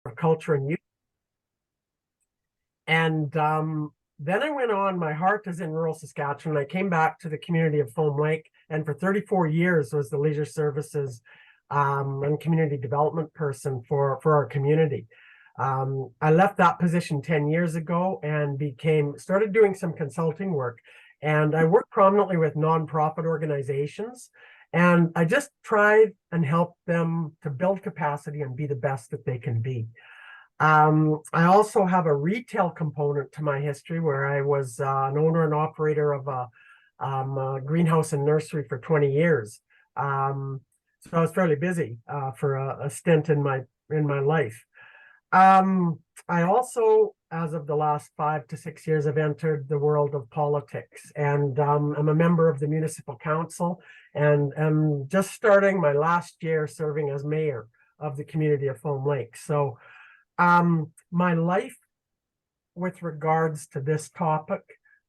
culture and youth. And then I went on, my heart is in rural Saskatchewan. I came back to the community of Foam Lake, and for 34 years was the leisure services and community development person for our community. I left that position 10 years ago and started doing some consulting work. And I work prominently with nonprofit organizations. And I just try and help them to build capacity and be the best that they can be. I also have a retail component to my history where I was an owner and operator of a greenhouse and nursery for 20 years. So I was fairly busy for a stint in my life. I also, as of the last 5 to 6 years, have entered the world of politics, and I'm a member of the municipal council, and I'm just starting my last year serving as mayor of the community of Foam Lake. So my life with regards to this topic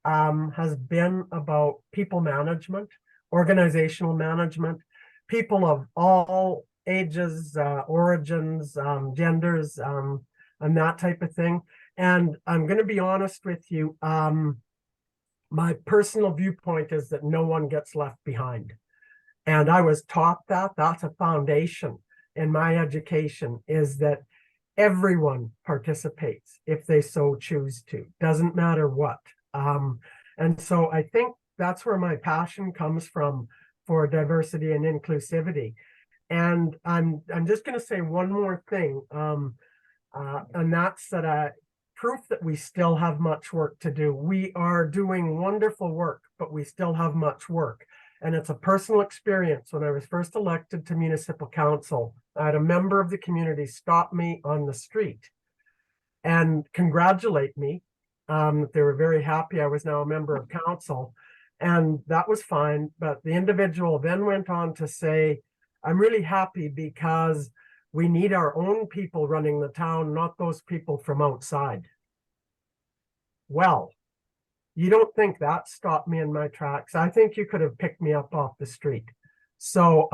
has been about people management, organizational management, people of all ages, origins, genders, and that type of thing. And I'm going to be honest with you, my personal viewpoint is that no one gets left behind. And I was taught that. That's a foundation in my education, is that everyone participates if they so choose to, doesn't matter what. And so I think that's where my passion comes from for diversity and inclusivity. And I'm just going to say one more thing, and that's that proof that we still have much work to do. We are doing wonderful work, but we still have much work. And it's a personal experience. When I was first elected to municipal council, I had a member of the community stop me on the street and congratulate me. They were very happy I was now a member of council, and that was fine. But the individual then went on to say, I'm really happy because we need our own people running the town, not those people from outside. Well, you don't think that stopped me in my tracks? I think you could have picked me up off the street. So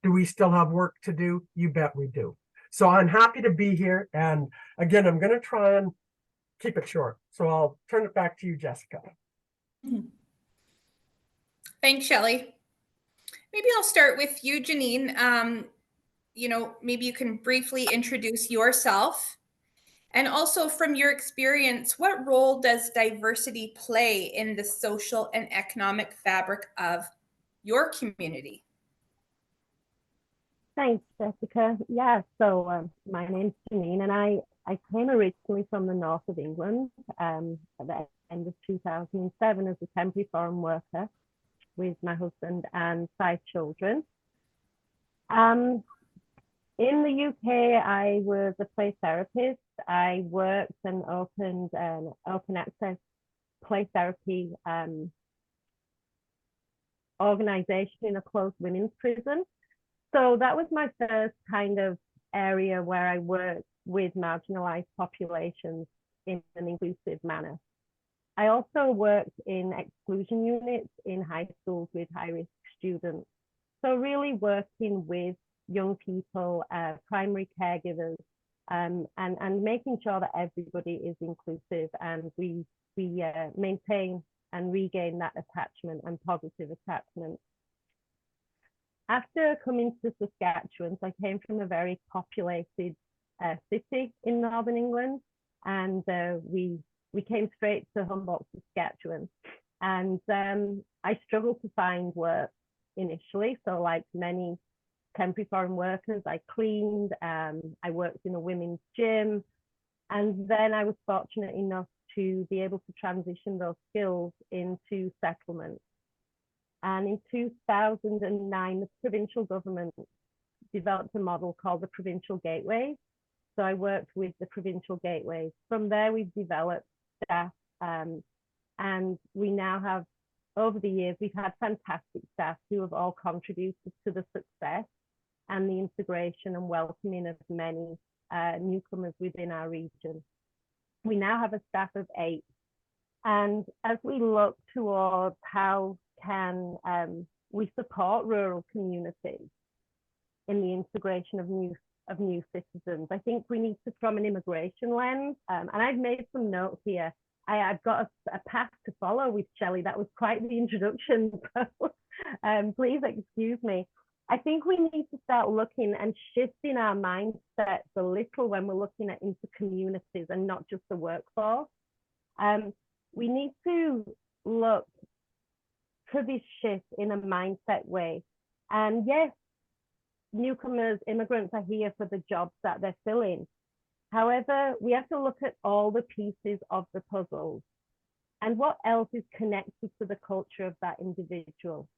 do we still have work to do? You bet we do. So I'm happy to be here. And again, I'm going to try and keep it short. So I'll turn it back to you, Jessica. Thanks, Shelley. Maybe I'll start with you, Janine. Maybe you can briefly introduce yourself. And also, from your experience, what role does diversity play in the social and economic fabric of your community? Thanks, Jessica. Yeah, so my name's Janine, and I came originally from the north of England at the end of 2007 as a temporary foreign worker with my husband and 5 children. In the UK, I was a play therapist. I worked and opened an open access play therapy organization in a closed women's prison. So that was my first kind of area where I worked with marginalized populations in an inclusive manner. I also worked in exclusion units in high schools with high-risk students. So really working with young people, primary caregivers, and making sure that everybody is inclusive and we maintain and regain that attachment and positive attachment. After coming to Saskatchewan, so I came from a very populated city in northern England, and we came straight to Humboldt, Saskatchewan. And I struggled to find work initially. So like many temporary foreign workers, I cleaned, I worked in a women's gym. And then I was fortunate enough to be able to transition those skills into settlement. And in 2009, the provincial government developed a model called the Provincial Gateways. So I worked with the Provincial Gateways. From there, we've developed staff, and we now have, over the years, we've had fantastic staff who have all contributed to the success and the integration and welcoming of many newcomers within our region. We now have a staff of 8. And as we look towards how can we support rural communities in the integration of new of new citizens. I think we need to, from an immigration lens, and I've made some notes here. I've got a path to follow with Shelley. That was quite the introduction. So please excuse me. I think we need to start looking and shifting our mindsets a little when we're looking at into communities and not just the workforce. We need to look to this shift in a mindset way. And yes, newcomers, immigrants are here for the jobs that they're filling. However, we have to look at all the pieces of the puzzle and what else is connected to the culture of that individual.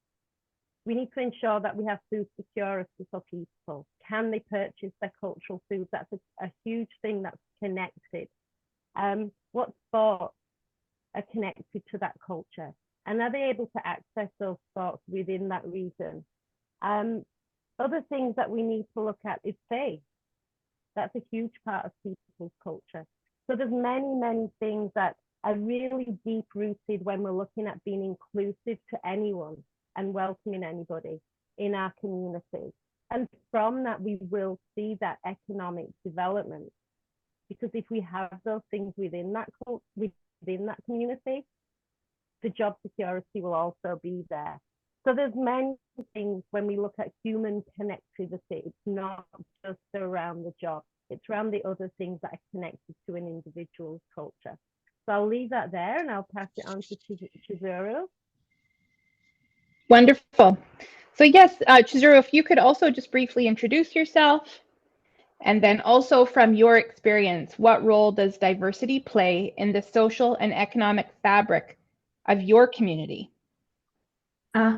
We need to ensure that we have food security for people. Can they purchase their cultural foods? That's a huge thing that's connected. What sports are connected to that culture? And are they able to access those sports within that region? Other things that we need to look at is faith. That's a huge part of people's culture. So there's many, many things that are really deep rooted when we're looking at being inclusive to anyone and welcoming anybody in our communities. And from that, we will see that economic development. Because if we have those things within that community, the job security will also be there. So there's many things when we look at human connectivity. It's not just around the job. It's around the other things that are connected to an individual's culture. So I'll leave that there and I'll pass it on to Chizuru. Wonderful. So yes, Chizuru, if you could also just briefly introduce yourself, and then also from your experience, what role does diversity play in the social and economic fabric of your community?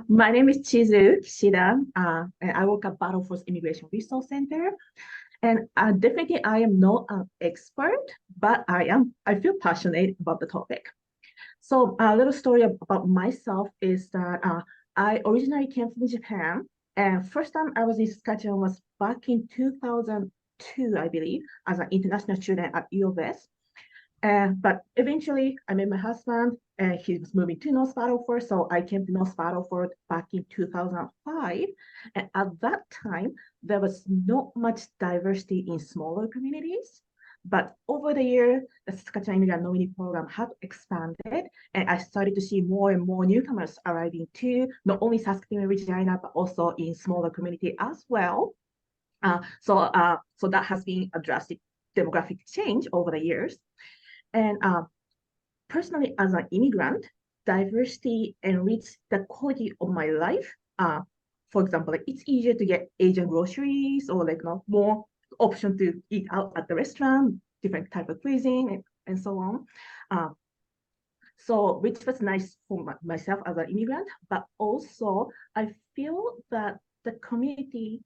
My name is Chizuru Kishida, and I work at Battle Force Immigration Resource Center. And definitely I am not an expert, but I feel passionate about the topic. So a little story about myself is that I originally came from Japan, and first time I was in Saskatchewan was back in 2002, I believe, as an international student at U of S. But eventually I met my husband and he was moving to North Battleford. So I came to North Battleford back in 2005. And at that time, there was not much diversity in smaller communities. But over the year, the Saskatchewan Immigrant Nominee Program had expanded, and I started to see more and more newcomers arriving to not only Saskatoon and Regina, but also in smaller community as well. So that has been a drastic demographic change over the years. And personally, as an immigrant, diversity enriched the quality of my life. For example, like it's easier to get Asian groceries or more option to eat out at the restaurant, different type of cuisine, and so on. So which was nice for myself as an immigrant, but also I feel that the community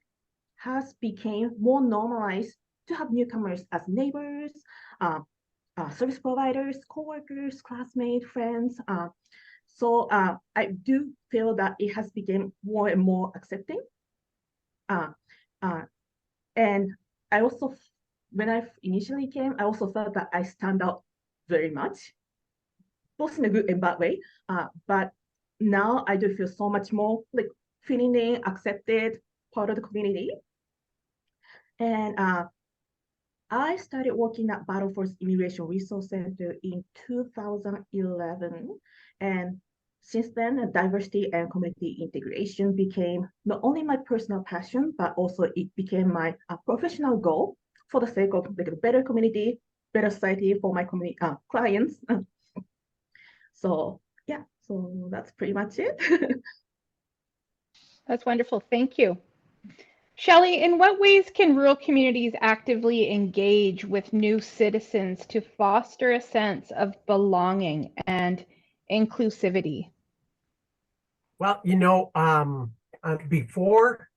has become more normalized to have newcomers as neighbors, service providers, co-workers, classmates, friends. So I do feel that it has become more and more accepting. And I also, when I initially came, I also felt that I stand out very much, both in a good and bad way. But now I do feel so much more like feeling in, accepted, part of the community. And I started working at Battle Force Immigration Resource Center in 2011. And since then, diversity and community integration became not only my personal passion, but also it became my professional goal for the sake of like a better community, better society for my community clients. So yeah, so that's pretty much it. That's wonderful. Thank you. Shelley, in what ways can rural communities actively engage with new citizens to foster a sense of belonging and inclusivity? Well, before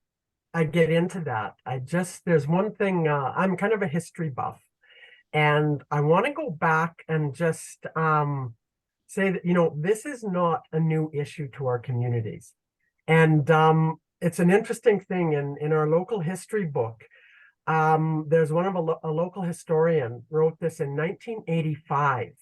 I get into that, there's one thing, I'm kind of a history buff, and I want to go back and just say that, this is not a new issue to our communities. And it's an interesting thing in our local history book. There's a local historian wrote this in 1985.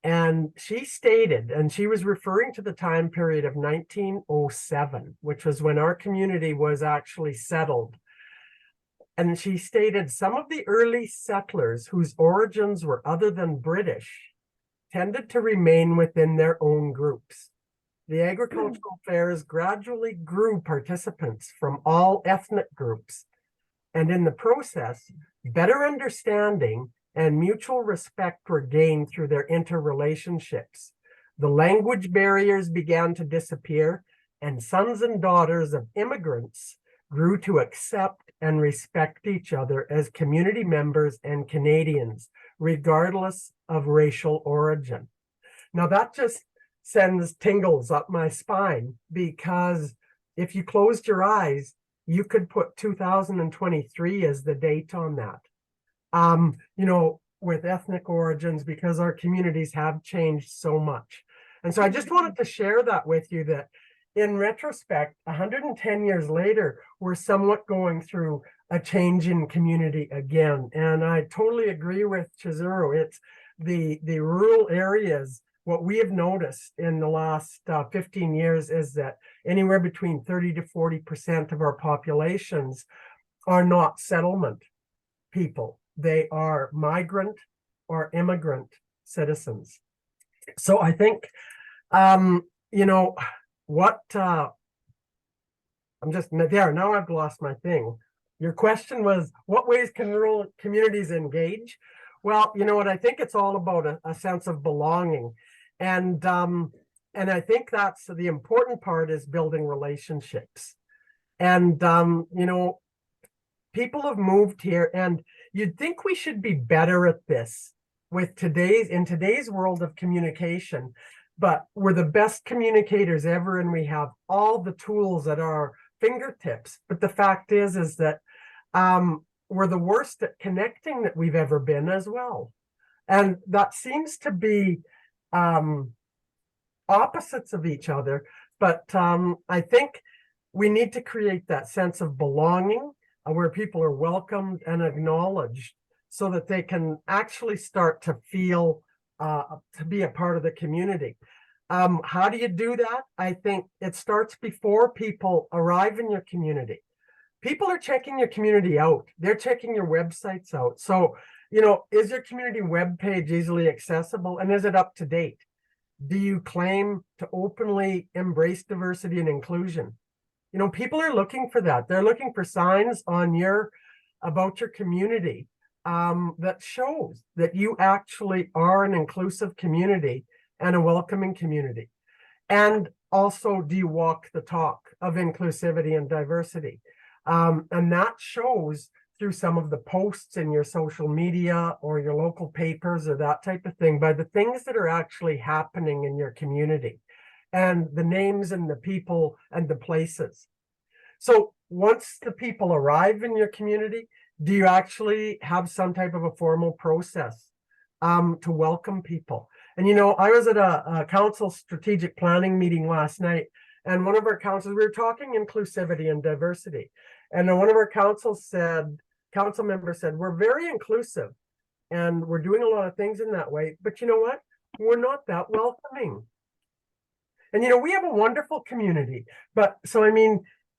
And she stated, and she was referring to the time period of 1907, which was when our community was actually settled. And she stated some of the early settlers whose origins were other than British tended to remain within their own groups. The agricultural fairs gradually grew participants from all ethnic groups, and in the process, better understanding and mutual respect were gained through their interrelationships. The language barriers began to disappear, and sons and daughters of immigrants grew to accept and respect each other as community members and Canadians, regardless of racial origin. Now that just sends tingles up my spine, because if you closed your eyes, you could put 2023 as the date on that. With ethnic origins, because our communities have changed so much. And so I just wanted to share that with you, that in retrospect, 110 years later, we're somewhat going through a change in community again. And I totally agree with Chizuru. It's the rural areas. What we have noticed in the last 15 years is that anywhere between 30 to 40% of our populations are not settlement people. They are migrant or immigrant citizens. So I think, I'm just there, now I've lost my thing. Your question was, what ways can rural communities engage? Well, you know what, I think it's all about a sense of belonging. And I think that's the important part, is building relationships. And, people have moved here, and you'd think we should be better at this in today's world of communication, but we're the best communicators ever, and we have all the tools at our fingertips. But the fact is that we're the worst at connecting that we've ever been as well. And that seems to be opposites of each other. But I think we need to create that sense of belonging, where people are welcomed and acknowledged, so that they can actually start to feel to be a part of the community. How do you do that? I think it starts before people arrive in your community. People are checking your community out. They're checking your websites out. So, is your community webpage easily accessible, and is it up to date? Do you claim to openly embrace diversity and inclusion? People are looking for that. They're looking for signs about your community that shows that you actually are an inclusive community and a welcoming community. And also, do you walk the talk of inclusivity and diversity? And that shows through some of the posts in your social media or your local papers or that type of thing, by the things that are actually happening in your community, and the names and the people and the places. So once the people arrive in your community, do you actually have some type of a formal process to welcome people? And I was at a council strategic planning meeting last night, and one of our councils, we were talking inclusivity and diversity. And one of our council members said, we're very inclusive and we're doing a lot of things in that way, but you know what? We're not that welcoming. And we have a wonderful community, but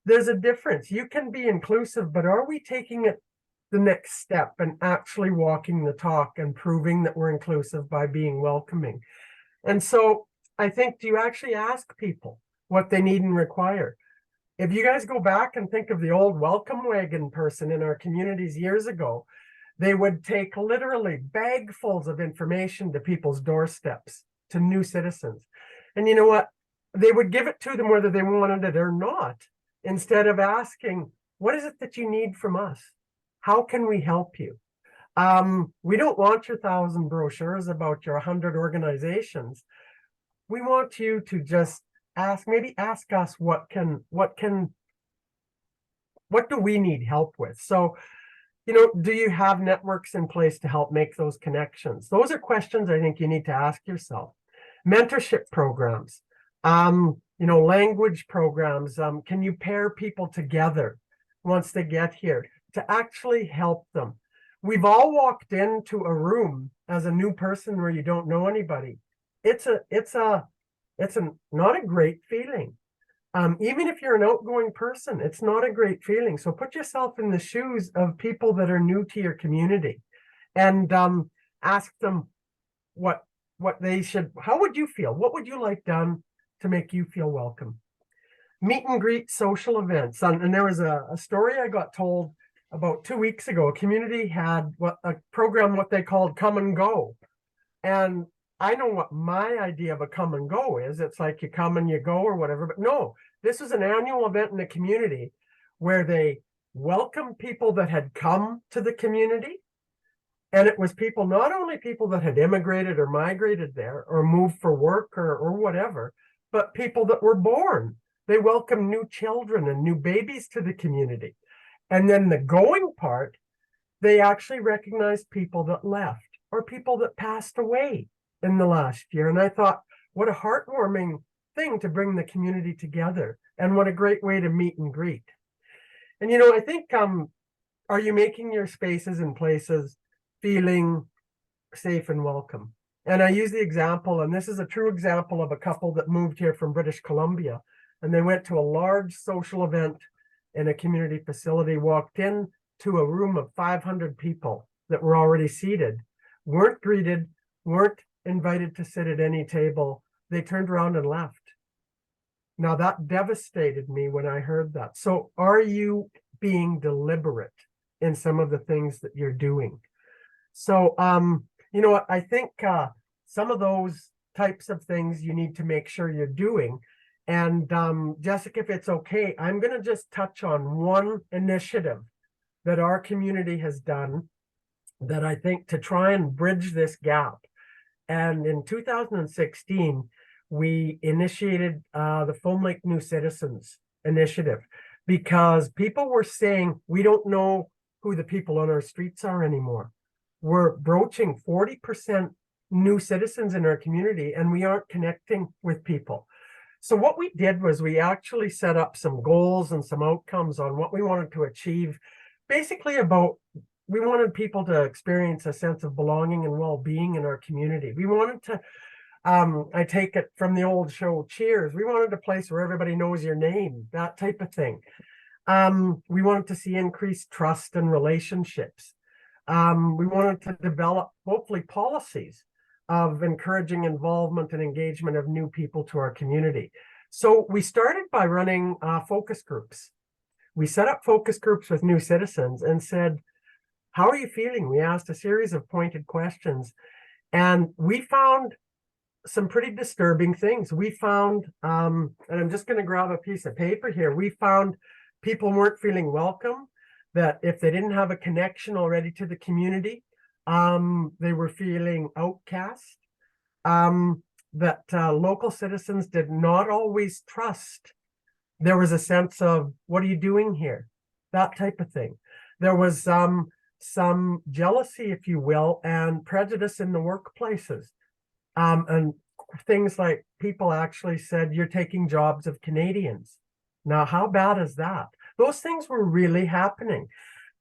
there's a difference. You can be inclusive, but are we taking it the next step and actually walking the talk and proving that we're inclusive by being welcoming? And so I think, do you actually ask people what they need and require? If you guys go back and think of the old welcome wagon person in our communities years ago, they would take literally bagfuls of information to people's doorsteps, to new citizens. And you know what? They would give it to them whether they wanted it or not, instead of asking, what is it that you need from us? How can we help you? We don't want your 1,000 brochures about your 100 organizations. We want you to just ask us, what do we need help with? So, do you have networks in place to help make those connections? Those are questions I think you need to ask yourself. Mentorship programs, language programs. Can you pair people together once they get here to actually help them? We've all walked into a room as a new person where you don't know anybody. It's not a great feeling. Even if you're an outgoing person, it's not a great feeling. So put yourself in the shoes of people that are new to your community, and ask them what they should. How would you feel? What would you like done to make you feel welcome? Meet and greet social events. And there was a story I got told about 2 weeks ago. A community had a program, what they called Come and Go. And I know what my idea of a come and go is. It's like you come and you go or whatever. But no, this was an annual event in the community where they welcomed people that had come to the community. And it was people, not only people that had immigrated or migrated there or moved for work or whatever, but people that were born. They welcomed new children and new babies to the community. And then the going part, they actually recognized people that left or people that passed away in the last year. And I thought, what a heartwarming thing to bring the community together, and what a great way to meet and greet. And, I think, are you making your spaces and places feeling safe and welcome? And I use the example, and this is a true example of a couple that moved here from British Columbia, and they went to a large social event in a community facility, walked in to a room of 500 people that were already seated, weren't greeted, weren't invited to sit at any table. They turned around and left. Now that devastated me when I heard that. So are you being deliberate in some of the things that you're doing? So, you know what, I think some of those types of things you need to make sure you're doing. And Jessica, if it's okay, I'm going to just touch on one initiative that our community has done that I think to try and bridge this gap. And in 2016, we initiated the Foam Lake New Citizens Initiative, because people were saying, we don't know who the people on our streets are anymore. We're broaching 40% new citizens in our community, and we aren't connecting with people. So what we did was we actually set up some goals and some outcomes on what we wanted to achieve. Basically we wanted people to experience a sense of belonging and well-being in our community. We wanted to, I take it from the old show Cheers, we wanted a place where everybody knows your name, that type of thing. We wanted to see increased trust and relationships. We wanted to develop, hopefully, policies of encouraging involvement and engagement of new people to our community. So we started by running focus groups. We set up focus groups with new citizens and said, how are you feeling? We asked a series of pointed questions, and we found some pretty disturbing things. We found, and I'm just going to grab a piece of paper here, we found people weren't feeling welcome, that if they didn't have a connection already to the community, they were feeling outcast, that local citizens did not always trust. There was a sense of, what are you doing here? That type of thing. There was some jealousy, if you will, and prejudice in the workplaces. And things like people actually said, you're taking jobs of Canadians. Now, how bad is that? Those things were really happening.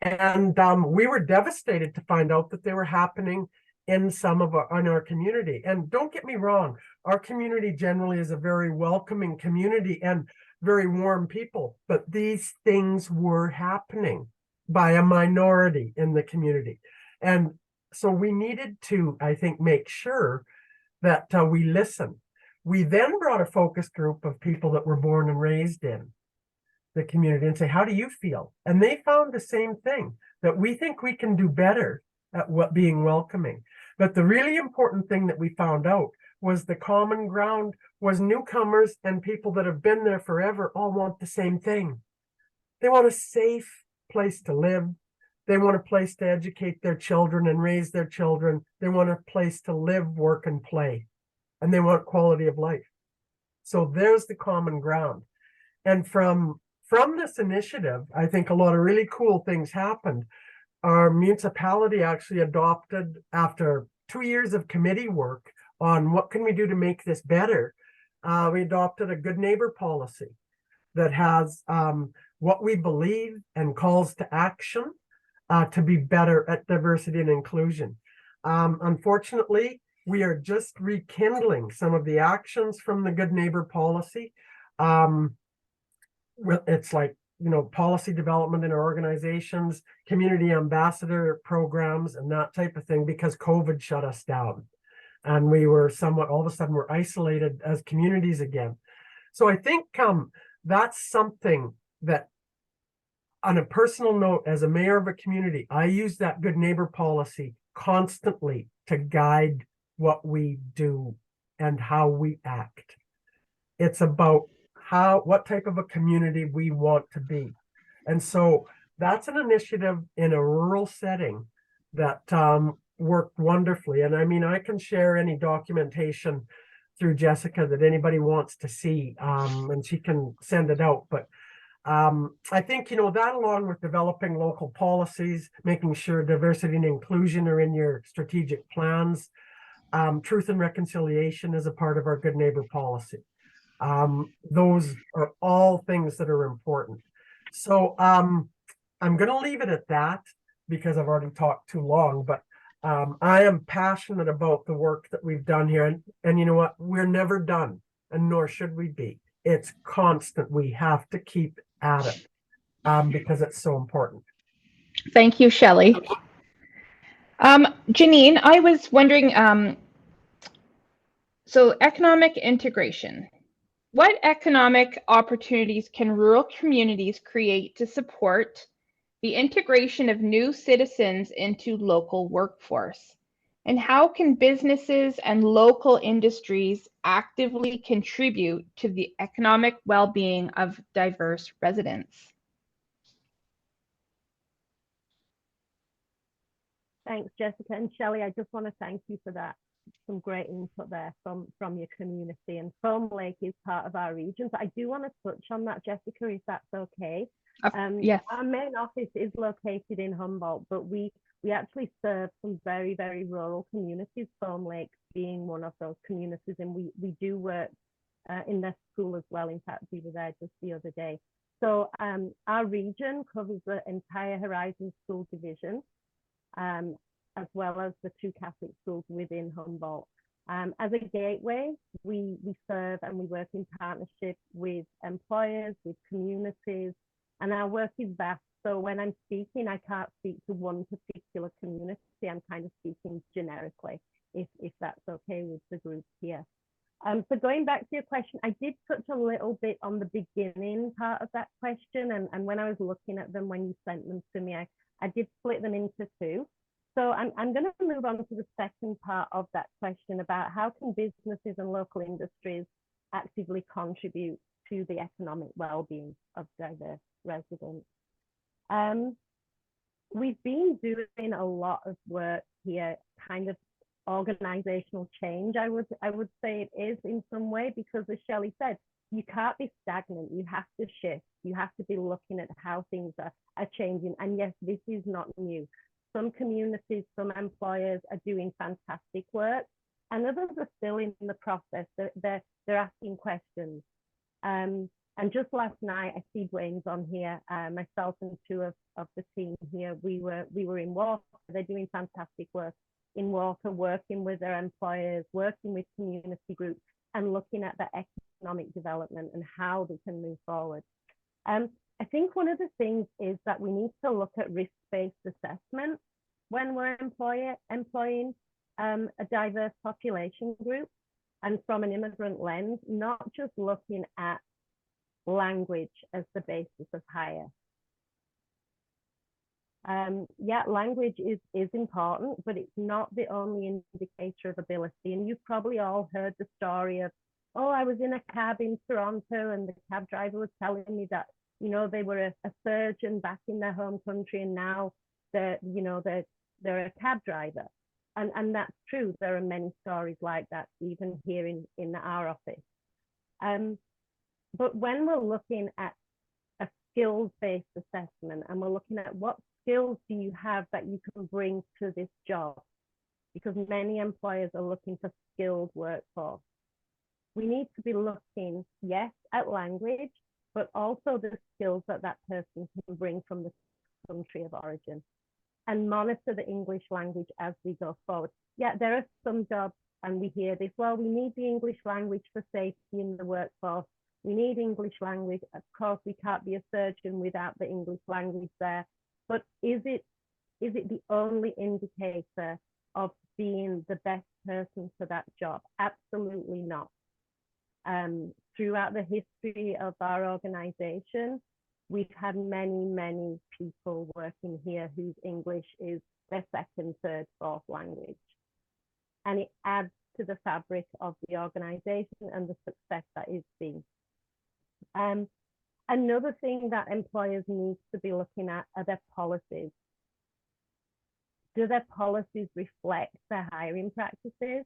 And we were devastated to find out that they were happening in our community. And don't get me wrong, our community generally is a very welcoming community and very warm people, but these things were happening by a minority in the community. And so we needed to, I think, make sure that we listen. We then brought a focus group of people that were born and raised in the community and say, how do you feel? And they found the same thing, that we think we can do better at being welcoming. But the really important thing that we found out was the common ground was newcomers and people that have been there forever all want the same thing. They want a safe place to live. They want a place to educate their children and raise their children. They want a place to live, work, and play. And they want quality of life. So there's the common ground. And from this initiative, I think a lot of really cool things happened. Our municipality actually adopted, after 2 years of committee work on what can we do to make this better, we adopted a good neighbor policy that has what we believe and calls to action to be better at diversity and inclusion. Unfortunately, we are just rekindling some of the actions from the good neighbor policy. it's like, policy development in our organizations, community ambassador programs and that type of thing, because COVID shut us down. And we were somewhat, all of a sudden, we're isolated as communities again. So I think that's something that, on a personal note, as a mayor of a community, I use that good neighbor policy constantly to guide what we do and how we act. It's about what type of a community we want to be. And so that's an initiative in a rural setting that worked wonderfully. And I mean, I can share any documentation through Jessica that anybody wants to see, and she can send it out. But I think, that, along with developing local policies, making sure diversity and inclusion are in your strategic plans, truth and reconciliation is a part of our good neighbor policy. Those are all things that are important. So I'm going to leave it at that because I've already talked too long, but I am passionate about the work that we've done here. And you know what? We're never done, and nor should we be. It's constant. We have to keep at it because it's so important. Thank you, Shelley. Janine, I was wondering, so economic integration. What economic opportunities can rural communities create to support the integration of new citizens into local workforce? And how can businesses and local industries actively contribute to the economic well-being of diverse residents? Thanks, Jessica and Shelley. I just want to thank you for that. Some great input there from your community, and Foam Lake is part of our region. So I do want to touch on that, Jessica, if that's okay. Yes. Our main office is located in Humboldt, but we actually serve some very, very rural communities, Foam Lake being one of those communities, and we do work in their school as well. In fact, we were there just the other day. So our region covers the entire Horizon School Division, as well as the 2 Catholic schools within Humboldt. As a gateway, we serve and we work in partnership with employers, with communities, and our work is vast. So when I'm speaking, I can't speak to one particular community. I'm kind of speaking generically, if that's okay with the group here. So going back to your question, I did touch a little bit on the beginning part of that question, and when I was looking at them when you sent them to me, I did split them into 2. So I'm going to move on to the second part of that question about how can businesses and local industries actively contribute to the economic well-being of diverse residents. We've been doing a lot of work here, kind of organizational change, I would say it is in some way, because as Shelley said, you can't be stagnant. You have to shift. You have to be looking at how things are changing. And yes, this is not new. Some communities, some employers are doing fantastic work, and others are still in the process. They're asking questions. And just last night, I see Dwayne's on here. Myself and 2 of the team here, we were in water. They're doing fantastic work in water, working with their employers, working with community groups, and looking at the economic development and how they can move forward. I think one of the things is that we need to look at risk-based assessment when we're employing a diverse population group, and from an immigrant lens, not just looking at language as the basis of hire. Yeah, language is important, but it's not the only indicator of ability. And you've probably all heard the story of, oh, I was in a cab in Toronto and the cab driver was telling me that, they were a surgeon back in their home country, and now they're a cab driver. And that's true. There are many stories like that, even here in our office. But when we're looking at a skills-based assessment, and we're looking at what skills do you have that you can bring to this job, because many employers are looking for skilled workforce. We need to be looking, yes, at language, but also the skills that person can bring from the country of origin, and monitor the English language as we go forward. Yeah, there are some jobs, and we hear this, well, we need the English language for safety in the workforce. We need English language. Of course, we can't be a surgeon without the English language there. But is it the only indicator of being the best person for that job? Absolutely not. Throughout the history of our organization, we've had many, many people working here whose English is their second, third, fourth language. And it adds to the fabric of the organization and the success that is seen. Another thing that employers need to be looking at are their policies. Do their policies reflect their hiring practices?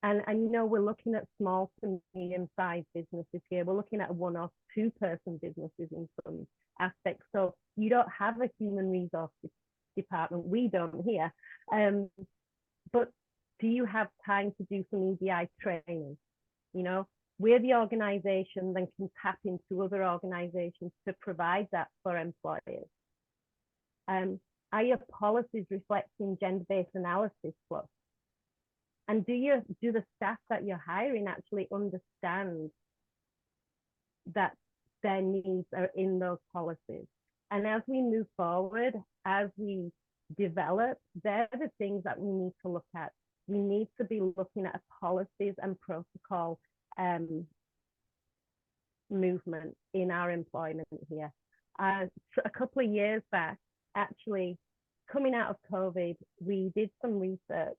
And you know, we're looking at small to medium-sized businesses here. We're looking at 1 or 2 person businesses in some aspects. So you don't have a human resource department. We don't here. But do you have time to do some EDI training? You know, we're the organization that can tap into other organizations to provide that for employers. Are your policies reflecting gender-based analysis plus? And do the staff that you're hiring actually understand that their needs are in those policies? And as we move forward, as we develop, they're the things that we need to look at. We need to be looking at policies and protocol movement in our employment here. So a couple of years back, actually, coming out of COVID, we did some research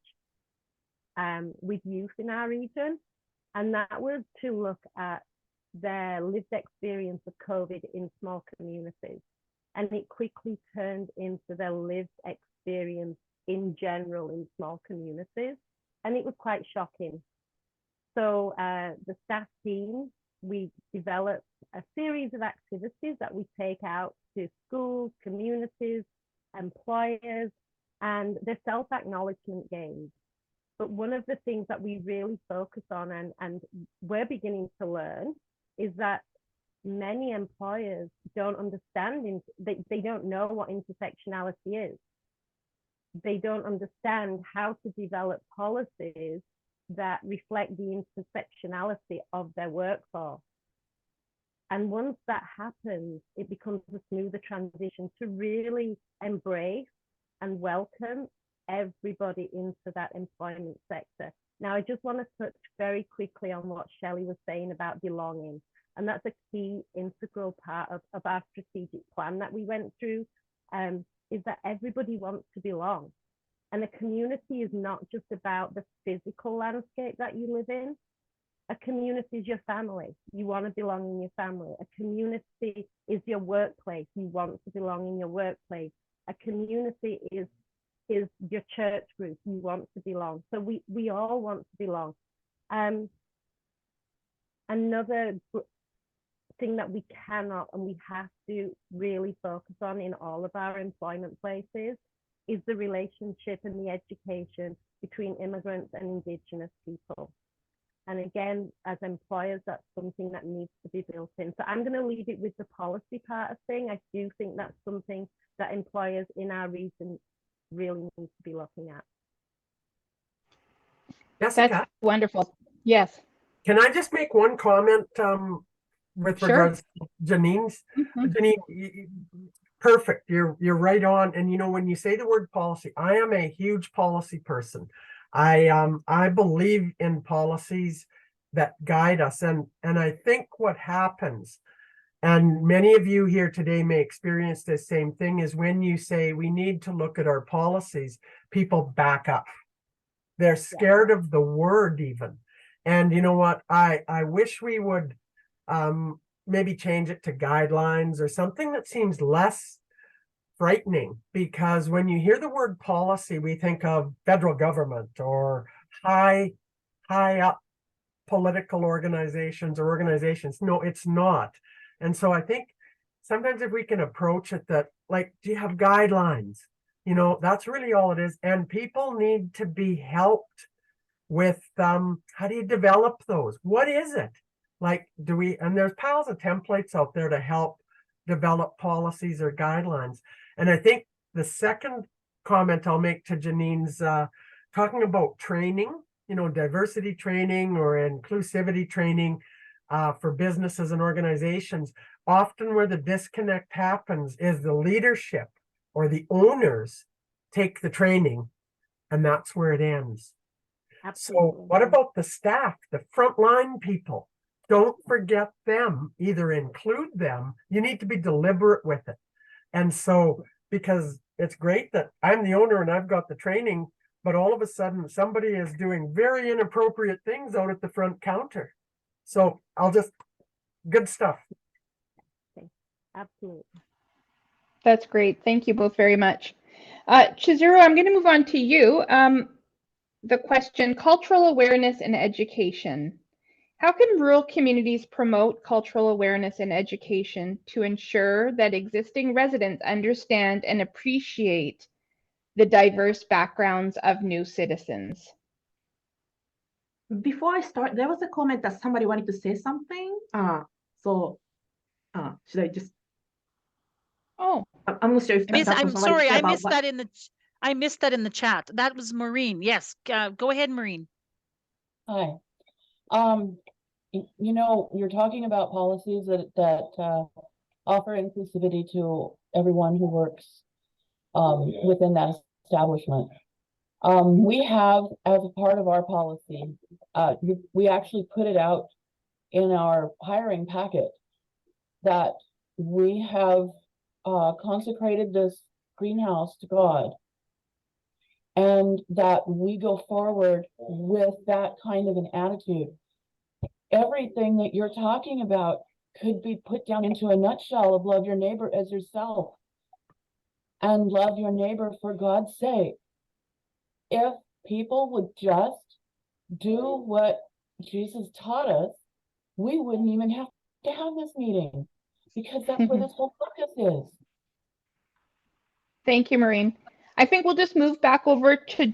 with youth in our region, and that was to look at their lived experience of COVID in small communities. And it quickly turned into their lived experience in general in small communities. And it was quite shocking. So the staff team, we developed a series of activities that we take out to schools, communities, employers, and the self-acknowledgement games. But one of the things that we really focus on and we're beginning to learn is that many employers don't understand, they don't know what intersectionality is. They don't understand how to develop policies that reflect the intersectionality of their workforce. And once that happens, it becomes a smoother transition to really embrace and welcome everybody into that employment sector. Now, I just want to touch very quickly on what Shelley was saying about belonging. And that's a key integral part of our strategic plan that we went through, is that everybody wants to belong. And a community is not just about the physical landscape that you live in. A community is your family. You want to belong in your family. A community is your workplace. You want to belong in your workplace. A community is your church group. You want to belong. So we all want to belong. Another thing that we cannot and we have to really focus on in all of our employment places is the relationship and the education between immigrants and Indigenous people. And again, as employers, that's something that needs to be built in. So I'm going to leave it with the policy part of thing. I do think that's something that employers in our region really need to be looking at. Jessica, That's wonderful. Yes. can I just make one comment with Sure. regards to Janine's? Mhm. Janine, perfect. You're right on. And you know, when you say the word policy, I am a huge policy person. I believe in policies that guide us, and I think what happens, and many of you here today may experience the same thing, is when you say we need to look at our policies, people back up. They're scared of the word even. And you know what? I wish we would maybe change it to guidelines or something that seems less frightening, because when you hear the word policy, we think of federal government or high up political organizations or organizations. No, it's not. And so I think sometimes if we can approach it that, like, do you have guidelines? You know, that's really all it is. And people need to be helped with how do you develop those? What is it? Like, and there's piles of templates out there to help develop policies or guidelines. And I think the second comment I'll make to Janine's talking about training, you know, diversity training or inclusivity training. for businesses and organizations, often where the disconnect happens is the leadership or the owners take the training, and that's where it ends. So Absolutely. what about the staff, the frontline people? Don't forget them, either include them. You need to be deliberate with it. And so, because it's great that I'm the owner and I've got the training, but all of a sudden somebody is doing very inappropriate things out at the front counter. So good stuff. Absolutely. That's great. Thank you both very much. Chizuru, I'm going to move on to you. The question, cultural awareness and education. How can rural communities promote cultural awareness and education to ensure that existing residents understand and appreciate the diverse backgrounds of new citizens? Before I start, there was a comment that somebody wanted to say something. Should I just? Oh, I'm not sure if that, that's I'm what somebody sorry, said I about missed what- that in the I missed that in the chat. That was Maureen. Yes, go ahead, Maureen. Hi. You know, you're talking about policies that offer inclusivity to everyone who works within that establishment. We have, as a part of our policy, we actually put it out in our hiring packet that we have consecrated this greenhouse to God, and that we go forward with that kind of an attitude. Everything that you're talking about could be put down into a nutshell of love your neighbor as yourself and love your neighbor for God's sake. If people would just do what Jesus taught us, we wouldn't even have to have this meeting, because that's where this whole focus is. thank you, Maureen. I think we'll just move back over to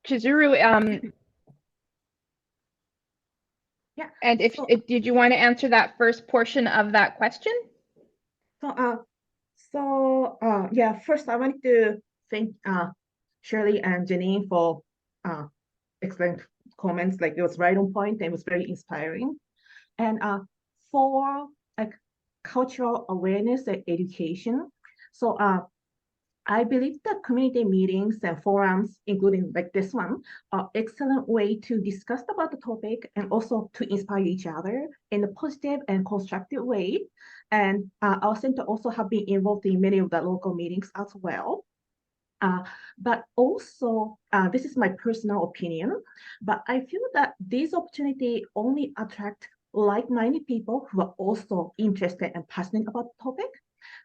Chizuru. Yeah. And did you want to answer that first portion of that question? Yeah, first I wanted to thank Shirley and Janine for excellent comments. Like, it was right on point and it was very inspiring. And for like cultural awareness and education, so I believe that community meetings and forums, including like this one, are excellent way to discuss about the topic and also to inspire each other in a positive and constructive way. And our center also have been involved in many of the local meetings as well. But also, this is my personal opinion, but I feel that these opportunities only attract like-minded people who are also interested and passionate about the topic.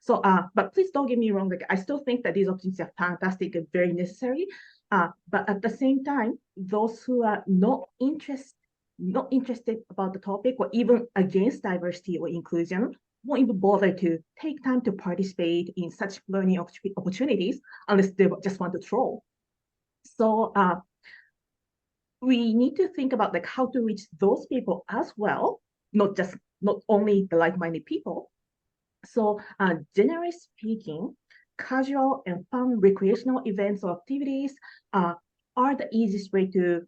So, but please don't get me wrong, like, I still think that these opportunities are fantastic and very necessary. But at the same time, those who are not interested about the topic or even against diversity or inclusion won't even bother to take time to participate in such learning opportunities unless they just want to troll. So we need to think about like how to reach those people as well, not only the like-minded people. So generally speaking, casual and fun recreational events or activities are the easiest way to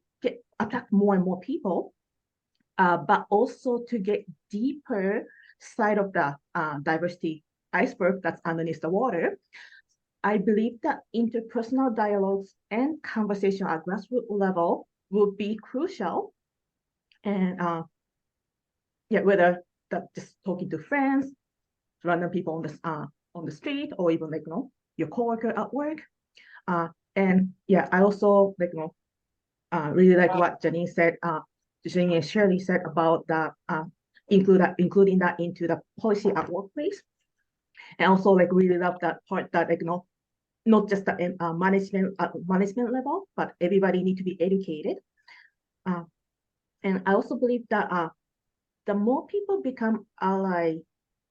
attract more and more people, but also to get deeper side of the diversity iceberg that's underneath the water. I believe that interpersonal dialogues and conversation at grassroots level will be crucial. And yeah, whether that just talking to friends, random people on the street, or even like your coworker at work. And yeah, I also really like what Janine said. Janine and Shirley said about the including that into the policy at workplace, and also like really love that part that not just the management level, but everybody need to be educated. And I also believe that the more people become ally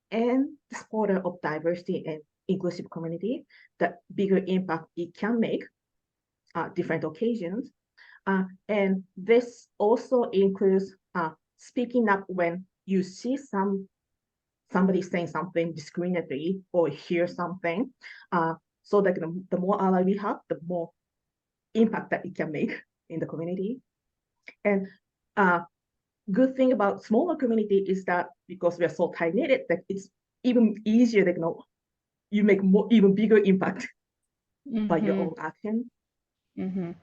and supporter of diversity and inclusive community, the bigger impact it can make different occasions. And this also includes speaking up when you see somebody saying something discriminatory or hear something. So that the more ally we have, the more impact that it can make in the community. And good thing about smaller community is that because we are so tight knitted, that it's even easier that you make more even bigger impact by your own action. Mhm.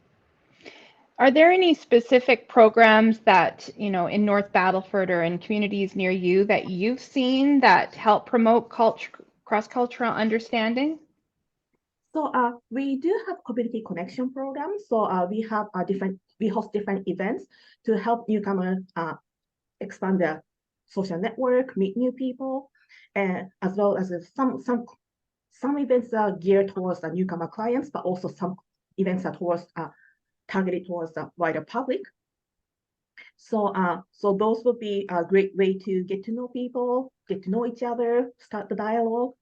Are there any specific programs that, you know, in North Battleford or in communities near you that you've seen that help promote cross-cultural understanding? So we do have community connection programs. So we host different events to help newcomers expand their social network, meet new people, and as well as some events are geared towards the newcomer clients, but also some events are targeted towards the wider public. So those would be a great way to get to know people, get to know each other, start the dialogue.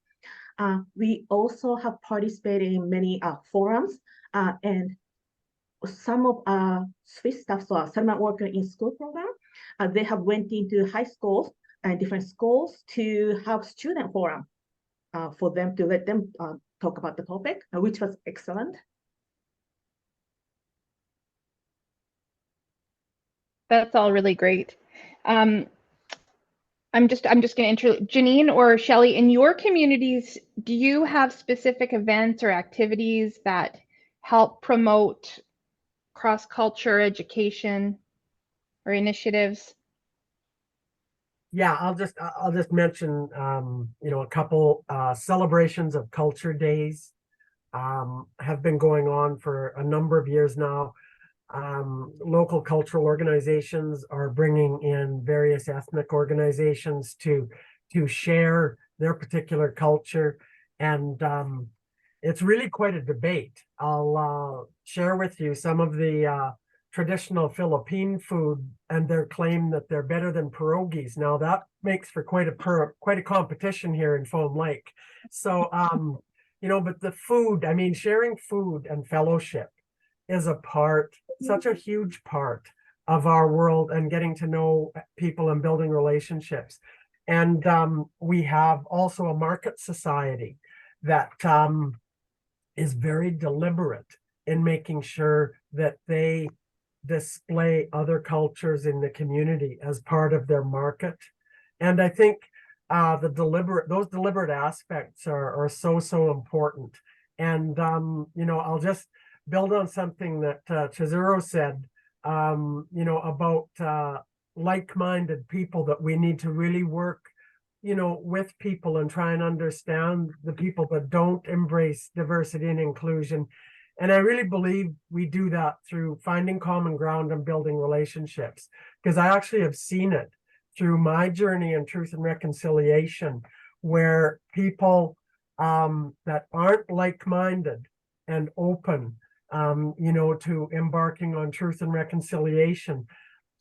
We also have participated in many forums, and some of Swiss staff, so settlement worker in school program, they have went into high schools and different schools to have student forum for them to let them talk about the topic, which was excellent. That's all really great. I'm just going to introduce Janine or Shelley. In your communities, do you have specific events or activities that help promote cross-culture education or initiatives? Yeah, I'll just mention you know, a couple celebrations of culture days have been going on for a number of years now. Local cultural organizations are bringing in various ethnic organizations to share their particular culture, and it's really quite a debate. I'll share with you some of the traditional Philippine food and their claim that they're better than pierogies. Now that makes for quite a competition here in Foam Lake. So you know, but the food, I mean, sharing food and fellowship is such a huge part of our world, and getting to know people and building relationships. And we have also a market society that is very deliberate in making sure that they display other cultures in the community as part of their market. And I think those deliberate aspects are so important. And you know, I'll just build on something that Chizuru said, you know, about like-minded people, that we need to really work, you know, with people and try and understand the people that don't embrace diversity and inclusion. And I really believe we do that through finding common ground and building relationships, because I actually have seen it through my journey in truth and reconciliation, where people that aren't like-minded and open, you know, to embarking on truth and reconciliation,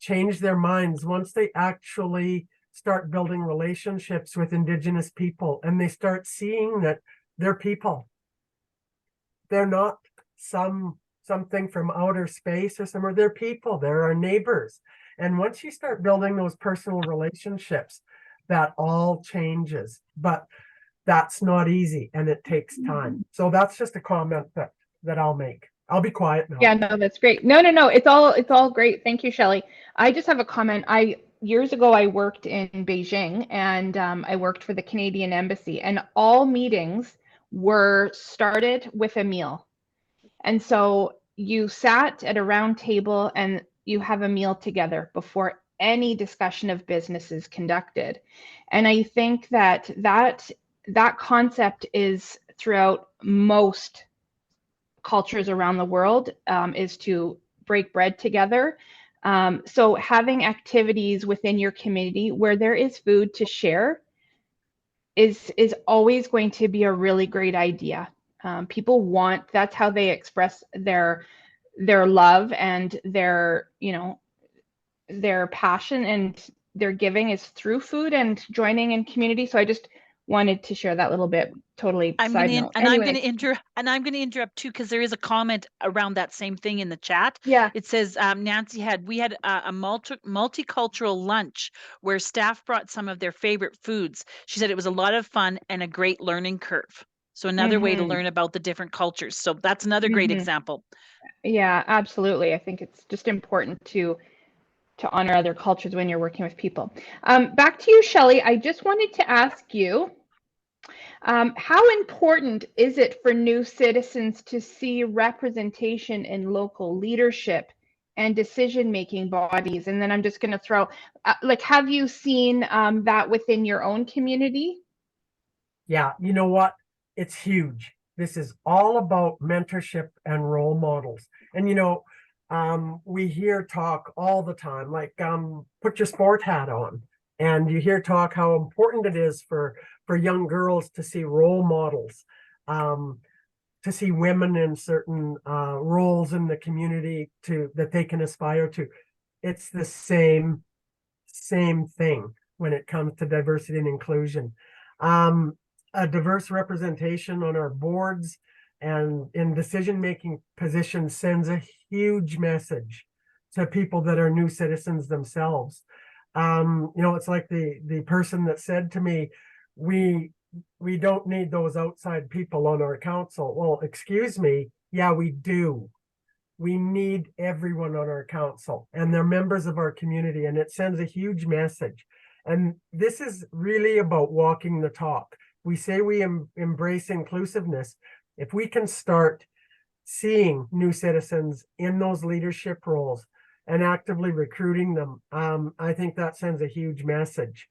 change their minds once they actually start building relationships with Indigenous people, and they start seeing that they're people. They're not something from outer space or somewhere. They're people. They're our neighbors. And once you start building those personal relationships, that all changes. But that's not easy, and it takes time. So that's just a comment that I'll make. I'll be quiet now. Yeah, no, that's great. No, it's all great. Thank you, Shelley. I just have a comment. Years ago, I worked in Beijing, and I worked for the Canadian Embassy, and all meetings were started with a meal. And so you sat at a round table and you have a meal together before any discussion of business is conducted. And I think that concept is throughout most cultures around the world, is to break bread together. So having activities within your community where there is food to share is always going to be a really great idea. People that's how they express their love and their, you know, their passion and their giving is through food and joining in community. So I just wanted to share that little bit. Totally side note. I'm Anyway. going to interrupt too, because there is a comment around that same thing in the chat. Yeah. It says we had a multicultural lunch where staff brought some of their favorite foods. She said it was a lot of fun and a great learning curve. So another way to learn about the different cultures. So that's another great example. Yeah, absolutely. I think it's just important to to honor other cultures when you're working with people. Back to you, Shelley. I just wanted to ask you, how important is it for new citizens to see representation in local leadership and decision-making bodies? And then I'm just going to throw, like, have you seen that within your own community? Yeah, you know what? It's huge. This is all about mentorship and role models. And we hear talk all the time, like put your sport hat on. And you hear talk how important it is for young girls to see role models, to see women in certain roles in the community that they can aspire to. It's the same thing when it comes to diversity and inclusion. A diverse representation on our boards and in decision-making positions sends a huge message to people that are new citizens themselves. It's like the person that said to me, we don't need those outside people on our council. Well, excuse me. Yeah, we do. We need everyone on our council, and they're members of our community, and it sends a huge message. And this is really about walking the talk. We say we embrace inclusiveness. If we can start seeing new citizens in those leadership roles and actively recruiting them, I think that sends a huge message.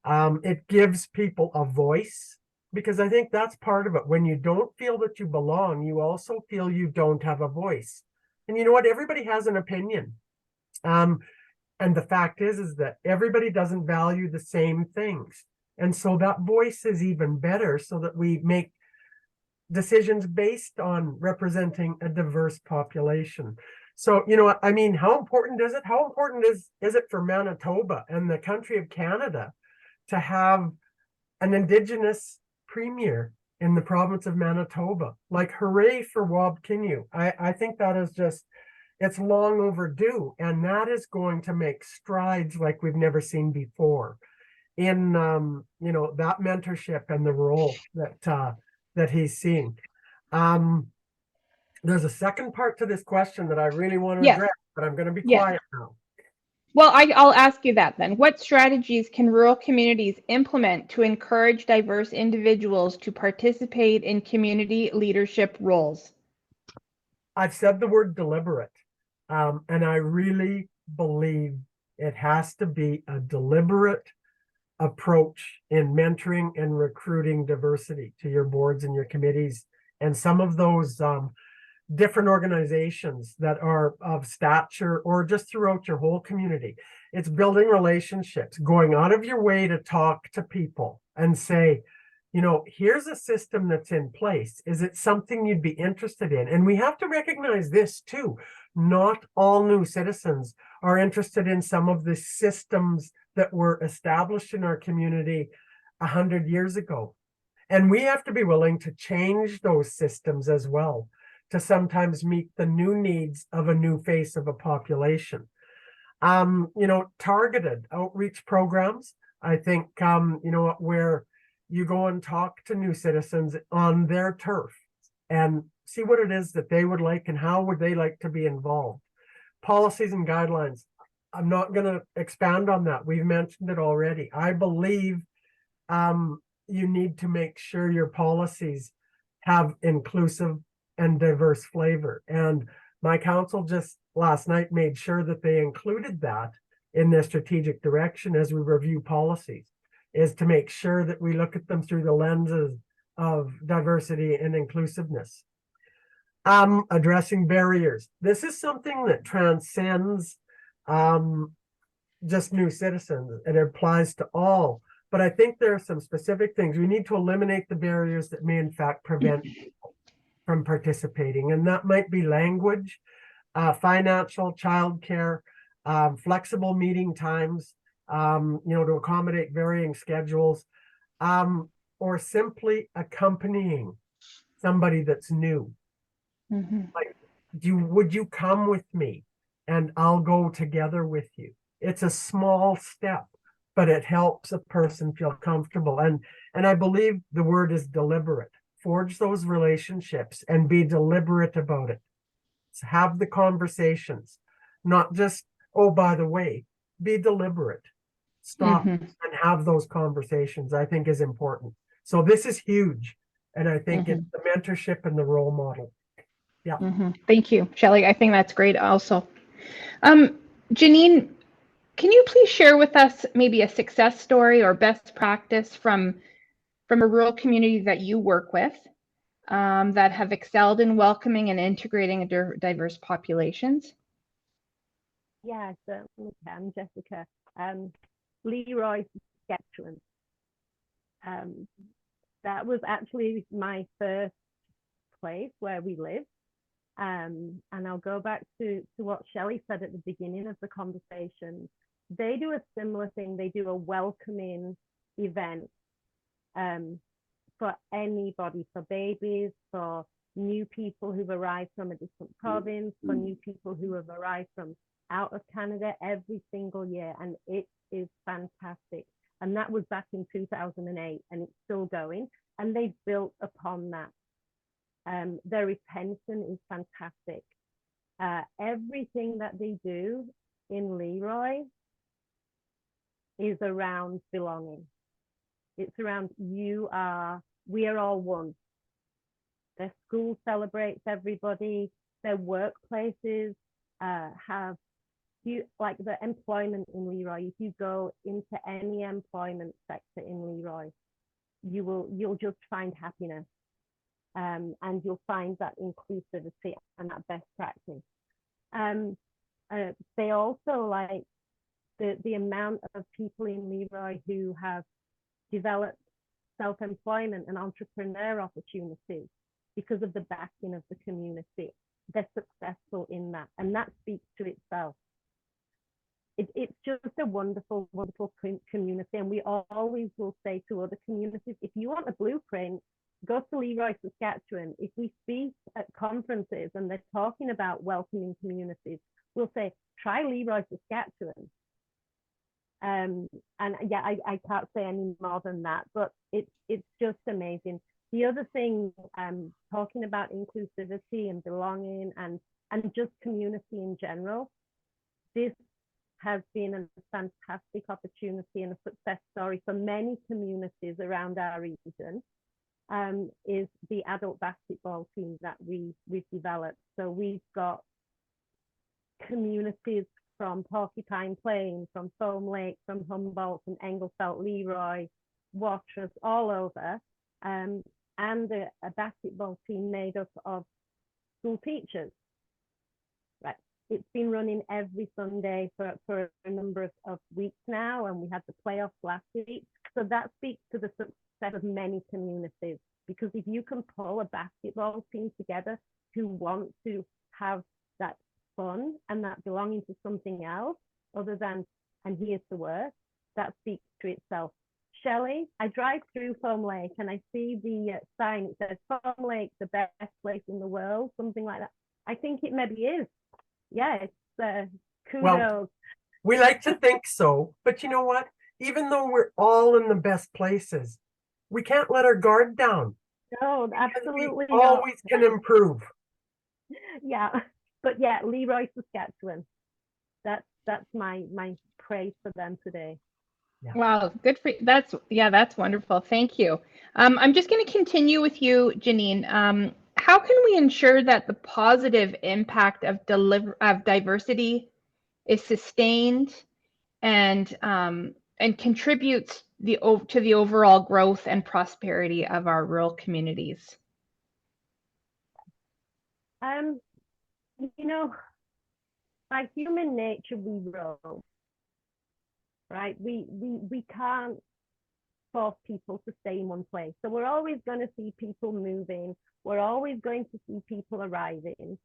It gives people a voice, because I think that's part of it. When you don't feel that you belong, you also feel you don't have a voice. And you know what? Everybody has an opinion. And the fact is that everybody doesn't value the same things. And so that voice is even better, so that we make decisions based on representing a diverse population. So, how important is it? How important is it for Manitoba and the country of Canada to have an Indigenous premier in the province of Manitoba? Like, hooray for Wab Kinew. I think that is just, it's long overdue. And that is going to make strides like we've never seen before in, that mentorship and the role that he's seeing. There's a second part to this question that I really want to address, but I'm going to be quiet now. Well, I'll ask you that then. What strategies can rural communities implement to encourage diverse individuals to participate in community leadership roles? I've said the word deliberate, and I really believe it has to be a deliberate approach in mentoring and recruiting diversity to your boards and your committees, and some of those different organizations that are of stature, or just throughout your whole community. It's building relationships, going out of your way to talk to people and say, here's a system that's in place. Is it something you'd be interested in? And we have to recognize this too. Not all new citizens are interested in some of the systems that were established in our community 100 years ago. And we have to be willing to change those systems as well, to sometimes meet the new needs of a new face of a population. Targeted outreach programs, I think, where you go and talk to new citizens on their turf and see what it is that they would like and how would they like to be involved. Policies and guidelines. I'm not going to expand on that. We've mentioned it already. I believe you need to make sure your policies have inclusive and diverse flavor. And my council just last night made sure that they included that in their strategic direction as we review policies, is to make sure that we look at them through the lenses of diversity and inclusiveness. Addressing barriers. This is something that transcends just new citizens. It applies to all. But I think there are some specific things. We need to eliminate the barriers that may in fact prevent people from participating. And that might be language, financial, childcare, flexible meeting times, to accommodate varying schedules, or simply accompanying somebody that's new. Mm-hmm. Like, would you come with me and I'll go together with you? It's a small step, but it helps a person feel comfortable. And I believe the word is deliberate. Forge those relationships and be deliberate about it. So have the conversations, not just, oh, by the way, be deliberate. Stop Mhm. and have those conversations, I think is important. So this is huge. And I think it's the mentorship and the role model. Yeah. Thank you, Shelley. I think that's great also. Janine, can you please share with us maybe a success story or best practice from a rural community that you work with that have excelled in welcoming and integrating diverse populations? Yeah, certainly can, Jessica. Leroy, Saskatchewan. That was actually my first place where we lived. And I'll go back to what Shelley said at the beginning of the conversation. They do a similar thing. They do a welcoming event for anybody, for babies, for new people who've arrived from a different province, for new people who have arrived from out of Canada every single year. And it is fantastic. And that was back in 2008, and it's still going. And they've built upon that. Their retention is fantastic. Everything that they do in Leroy is around belonging. It's around we are all one. Their school celebrates everybody. Their workplaces have like the employment in Leroy. If you go into any employment sector in Leroy, you'll just find happiness. And you'll find that inclusivity and that best practice. They also like the amount of people in Leroy who have developed self-employment and entrepreneur opportunities because of the backing of the community. They're successful in that, and that speaks to itself. It's just a wonderful, wonderful community, and we always will say to other communities, if you want a blueprint, go to Leroy, Saskatchewan. If we speak at conferences and they're talking about welcoming communities, we'll say, try Leroy, Saskatchewan. And yeah, I can't say any more than that, but it's just amazing. The other thing, talking about inclusivity and belonging and just community in general, this has been a fantastic opportunity and a success story for many communities around our region. Is the adult basketball team that we've developed. So we've got communities from Porcupine Plain, from Foam Lake, from Humboldt, from Engelfelt, Leroy, Watrous, all over, and a basketball team made up of school teachers. Right. It's been running every Sunday for a number of weeks now, and we had the playoffs last week. So that speaks to the success of many communities, because if you can pull a basketball team together who want to have that fun and that belonging to something else other than I'm here to work, that speaks to itself. Shelley, I drive through Foam Lake and I see the sign. It says Foam Lake, the best place in the world, something like that. I think it maybe is. Yeah, it's kudos. Well, we like to think so, but you know what? Even though we're all in the best places, we can't let our guard down. No, absolutely we always can improve. Yeah, but yeah, Leroy, Saskatchewan. That's my praise for them today. Yeah. Wow, good for you. That's wonderful. Thank you. I'm just going to continue with you, Janine. How can we ensure that the positive impact of diversity is sustained and contributes to the overall growth and prosperity of our rural communities? You know, by human nature, we grow, right? We can't force people to stay in one place. So we're always going to see people moving. We're always going to see people arriving.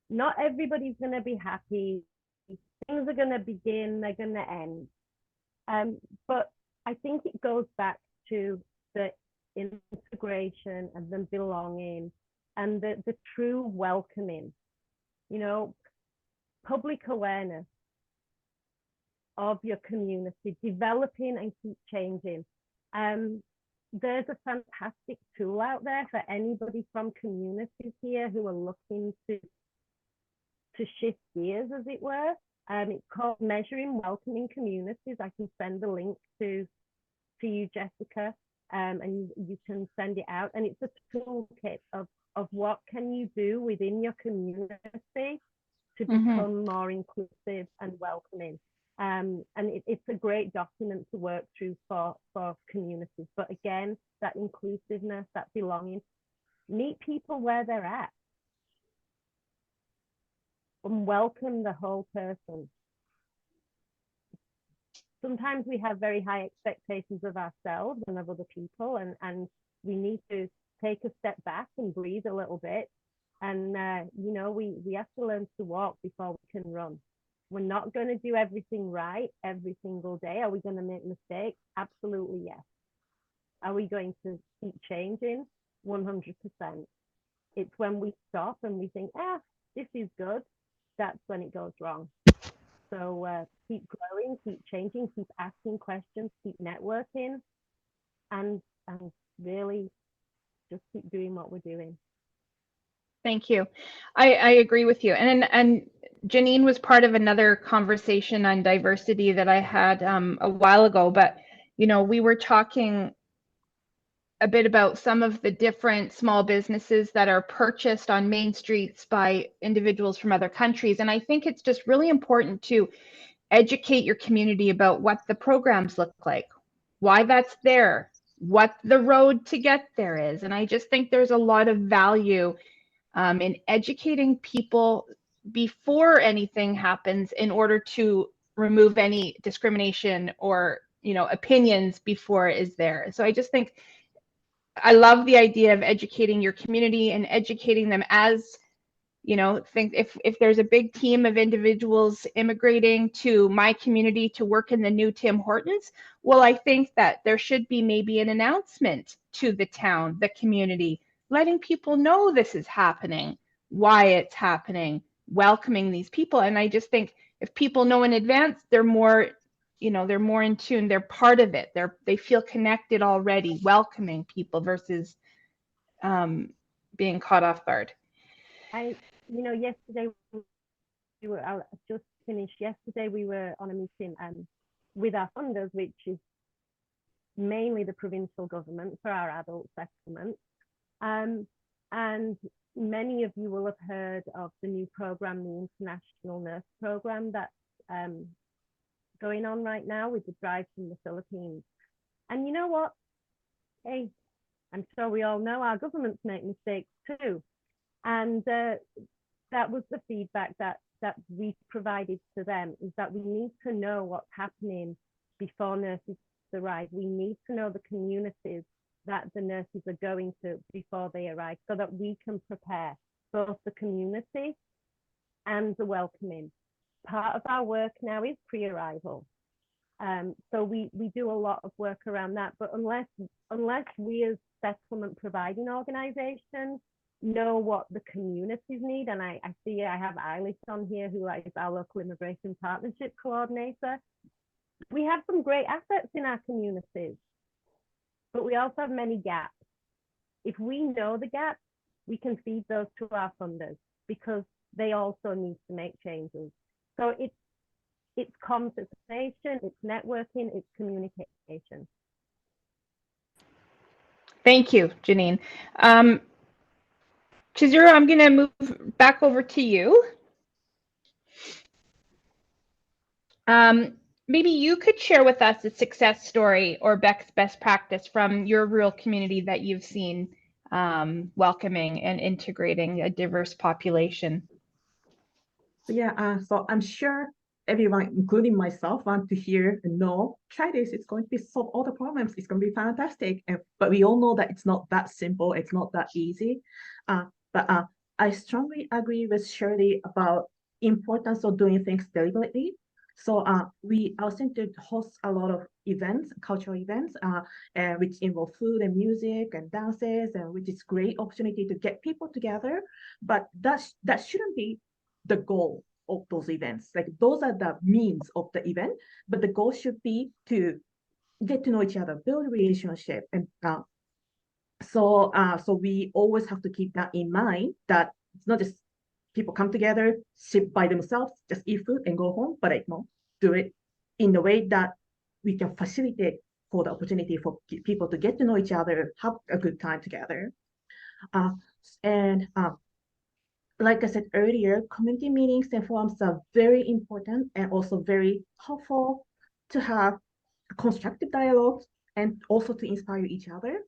Not everybody's going to be happy. Things are going to begin, they're going to end. But I think it goes back to the integration and the belonging and the true welcoming, you know, public awareness of your community, developing and keep changing. There's a fantastic tool out there for anybody from communities here who are looking to shift gears, as it were. It's called Measuring Welcoming Communities. I can send the link to you, Jessica, and you can send it out. And it's a toolkit of what can you do within your community to become more inclusive and welcoming. And it's a great document to work through for communities. But again, that inclusiveness, that belonging, meet people where they're at and welcome the whole person. Sometimes we have very high expectations of ourselves and of other people, and we need to take a step back and breathe a little bit. And you know, we have to learn to walk before we can run. We're not going to do everything right every single day. Are we going to make mistakes? Absolutely, yes. Are we going to keep changing? 100%. It's when we stop and we think, this is good, that's when it goes wrong. So keep growing, keep changing, keep asking questions, keep networking, and really just keep doing what we're doing. Thank you. I agree with you. And Janine was part of another conversation on diversity that I had a while ago, but you know, we were talking a bit about some of the different small businesses that are purchased on main streets by individuals from other countries. And I think it's just really important to educate your community about what the programs look like, why that's there, what the road to get there is. And I just think there's a lot of value in educating people before anything happens in order to remove any discrimination or, you know, opinions before it is there. So I just think I love the idea of educating your community and educating them as, you know, think if there's a big team of individuals immigrating to my community to work in the new Tim Hortons, well, I think that there should be maybe an announcement to the town, the community, letting people know this is happening, why it's happening, welcoming these people. And I just think if people know in advance, they're more, you know, they're more in tune, they're part of it, they feel connected already, welcoming people versus being caught off guard. You know, yesterday we were, I'll just finish, yesterday we were on a meeting with our funders, which is mainly the provincial government for our adult settlements. And many of you will have heard of the new program, the International Nurse Program, that's going on right now with the drive from the Philippines. And you know what? Hey, I'm sure we all know our governments make mistakes too. And that was the feedback that we provided to them, is that we need to know what's happening before nurses arrive. We need to know the communities that the nurses are going to before they arrive, so that we can prepare both the community and the welcoming. Part of our work now is pre-arrival. So we do a lot of work around that, but unless we as settlement providing organizations know what the communities need, and I see I have Eilish on here, who is our local immigration partnership coordinator. We have some great assets in our communities, but we also have many gaps. If we know the gaps, we can feed those to our funders, because they also need to make changes. So it's conversation, it's networking, it's communication. Thank you, Janine. Chizuru, I'm going to move back over to you. Maybe you could share with us a success story or best practice from your rural community that you've seen welcoming and integrating a diverse population. Yeah, so I'm sure everyone, including myself, want to hear and know, try this, it's going to solve all the problems, it's going to be fantastic. But we all know that it's not that simple, it's not that easy. But I strongly agree with Shirley about importance of doing things deliberately. So our center hosts a lot of events, cultural events, which involve food and music and dances, and which is great opportunity to get people together. But that shouldn't be the goal of those events. Like, those are the means of the event, but the goal should be to get to know each other, build a relationship, and so we always have to keep that in mind, that it's not just people come together, sit by themselves, just eat food and go home, but do it in a way that we can facilitate for the opportunity for people to get to know each other, have a good time together. And like I said earlier, community meetings and forums are very important and also very helpful to have constructive dialogue and also to inspire each other.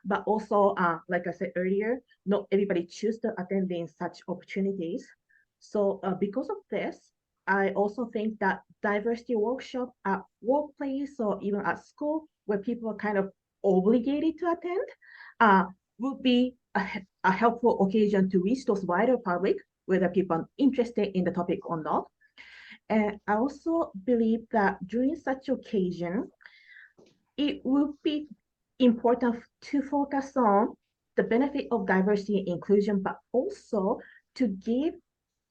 But also, like I said earlier, not everybody chooses to attend in such opportunities. So because of this, I also think that diversity workshop at workplace or even at school, where people are kind of obligated to attend, would be a helpful occasion to reach those wider public, whether people are interested in the topic or not. And I also believe that during such occasion, it would be important to focus on the benefit of diversity and inclusion, but also to give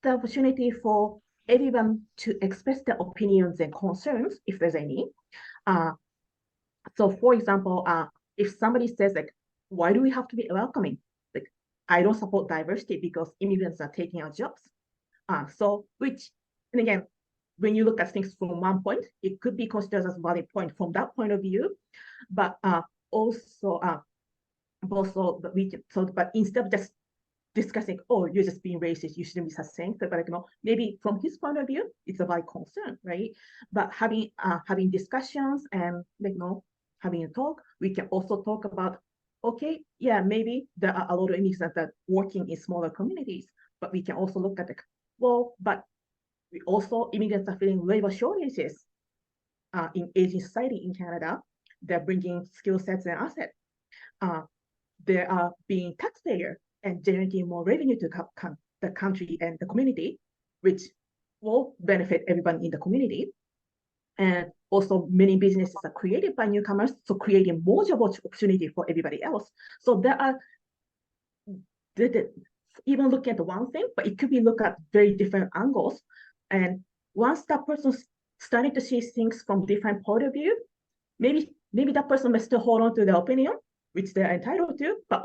the opportunity for everyone to express their opinions and concerns, if there's any. So for example, if somebody says like, why do we have to be welcoming? Like, I don't support diversity because immigrants are taking our jobs. And again, when you look at things from one point, it could be considered as a valid point from that point of view, but but instead of just discussing, oh, you're just being racist, you shouldn't be such things, but like, maybe from his point of view, it's a valid concern, right? But having discussions and having a talk, we can also talk about, okay, yeah, maybe there are a lot of immigrants that are working in smaller communities, but we can also look at but we also, immigrants are feeling labor shortages in aging society in Canada. They're bringing skill sets and assets. They are being taxpayer and generating more revenue to the country and the community, which will benefit everyone in the community. And also many businesses are created by newcomers, so creating more job opportunity for everybody else. So there are, even looking at one thing, but it could be looked at very different angles. And once that person started to see things from different point of view, maybe that person may still hold on to their opinion, which they're entitled to, but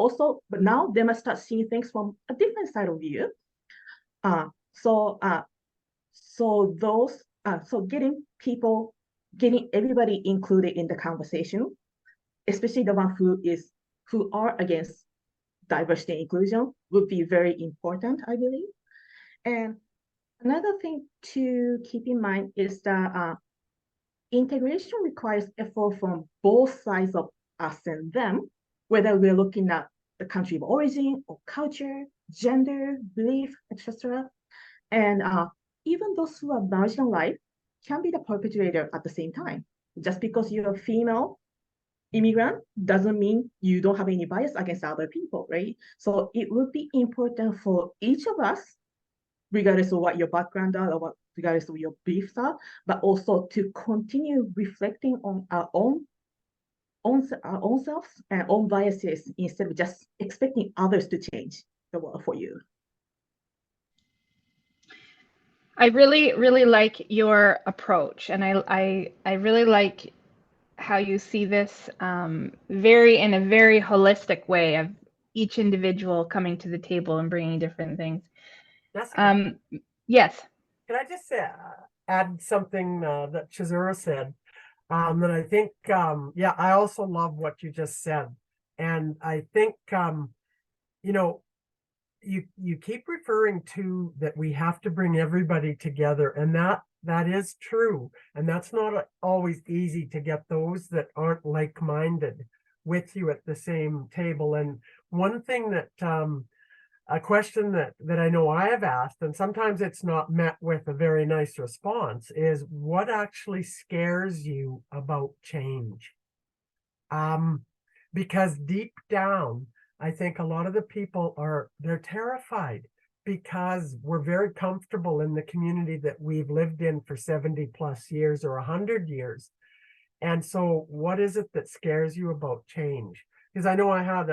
now they must start seeing things from a different side of view. So getting everybody included in the conversation, especially the one who are against diversity and inclusion, would be very important, I believe. And another thing to keep in mind is that integration requires effort from both sides of us and them, whether we're looking at the country of origin or culture, gender, belief, etc. And even those who are marginalized can be the perpetrator at the same time. Just because you're a female immigrant doesn't mean you don't have any bias against other people, right? So it would be important for each of us, regardless of what your background are or regardless of what your beliefs are, but also to continue reflecting on our own selves and own biases instead of just expecting others to change the world for you. I really, really like your approach, and I really like how you see this in a very holistic way of each individual coming to the table and bringing different things. Yes. Can I just add something that Chizuru said? That I think, I also love what you just said. And I think, you keep referring to that we have to bring everybody together, and that is true. And that's not always easy to get those that aren't like-minded with you at the same table. And one thing that, a question that I know I have asked, and sometimes it's not met with a very nice response, is what actually scares you about change? Because deep down, I think a lot of the people they're terrified because we're very comfortable in the community that we've lived in for 70 plus years or 100 years. And so what is it that scares you about change? Because I know I had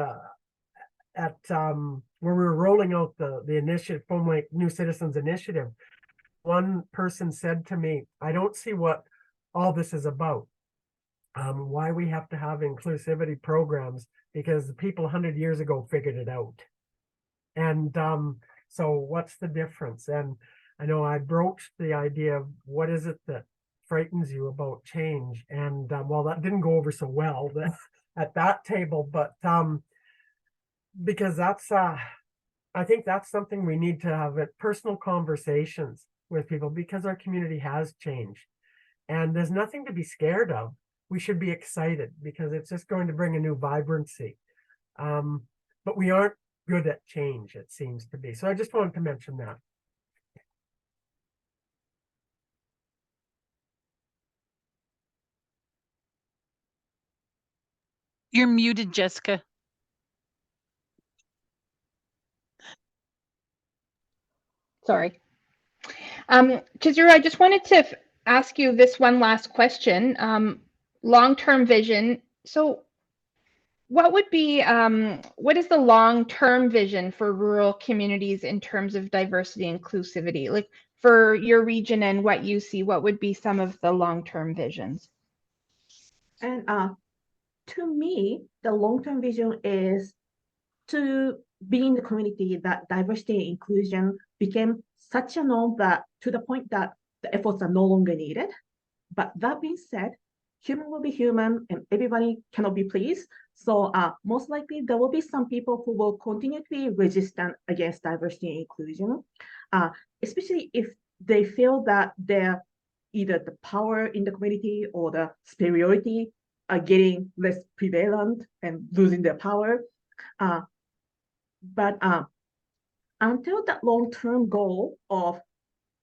when we were rolling out the initiative, Foam Lake New Citizens Initiative, one person said to me, I don't see what all this is about. Why we have to have inclusivity programs, because the people 100 years ago figured it out. And So what's the difference? And I know I broached the idea of what is it that frightens you about change, and well, that didn't go over so well at that table, but because that's I think that's something we need to have at personal conversations with people, because our community has changed and there's nothing to be scared of. We should be excited because it's just going to bring a new vibrancy. But we aren't good at change, it seems to be. So I just wanted to mention that. You're muted, Jessica. Sorry. Chizuru, I just wanted to ask you this one last question. Long-term vision. So what would be, what is the long-term vision for rural communities in terms of diversity and inclusivity? Like for your region and what you see, what would be some of the long-term visions? And to me, the long-term vision is to be in the community that diversity and inclusion became such a norm that to the point that the efforts are no longer needed. But that being said, human will be human and everybody cannot be pleased. So most likely there will be some people who will continue to be resistant against diversity and inclusion, especially if they feel that they're either the power in the community or the superiority are getting less prevalent and losing their power. But until that long-term goal of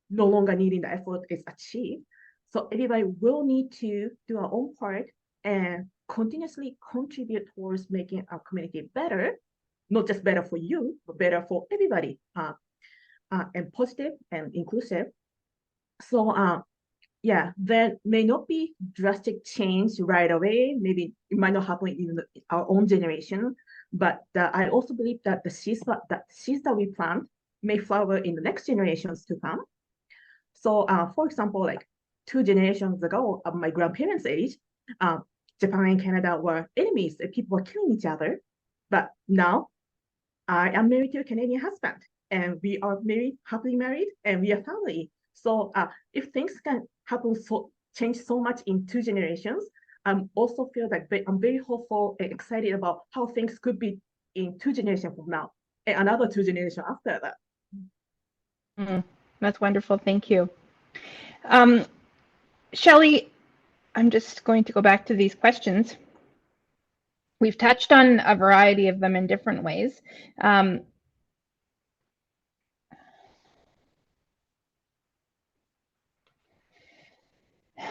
no longer needing the effort is achieved, so everybody will need to do our own part and continuously contribute towards making our community better, not just better for you, but better for everybody, and positive and inclusive. So yeah, there may not be drastic change right away. Maybe it might not happen in our own generation, but I also believe that the seeds that we plant may flower in the next generations to come. So for example, like 2 generations ago, of my grandparents' age, Japan and Canada were enemies and people were killing each other. But now I am married to a Canadian husband and we are happily married and we are family. So if things can happen, change so much in 2 generations, I also feel that I'm very hopeful and excited about how things could be in 2 generations from now and another 2 generations after that. That's wonderful. Thank you. Shelley, I'm just going to go back to these questions. We've touched on a variety of them in different ways.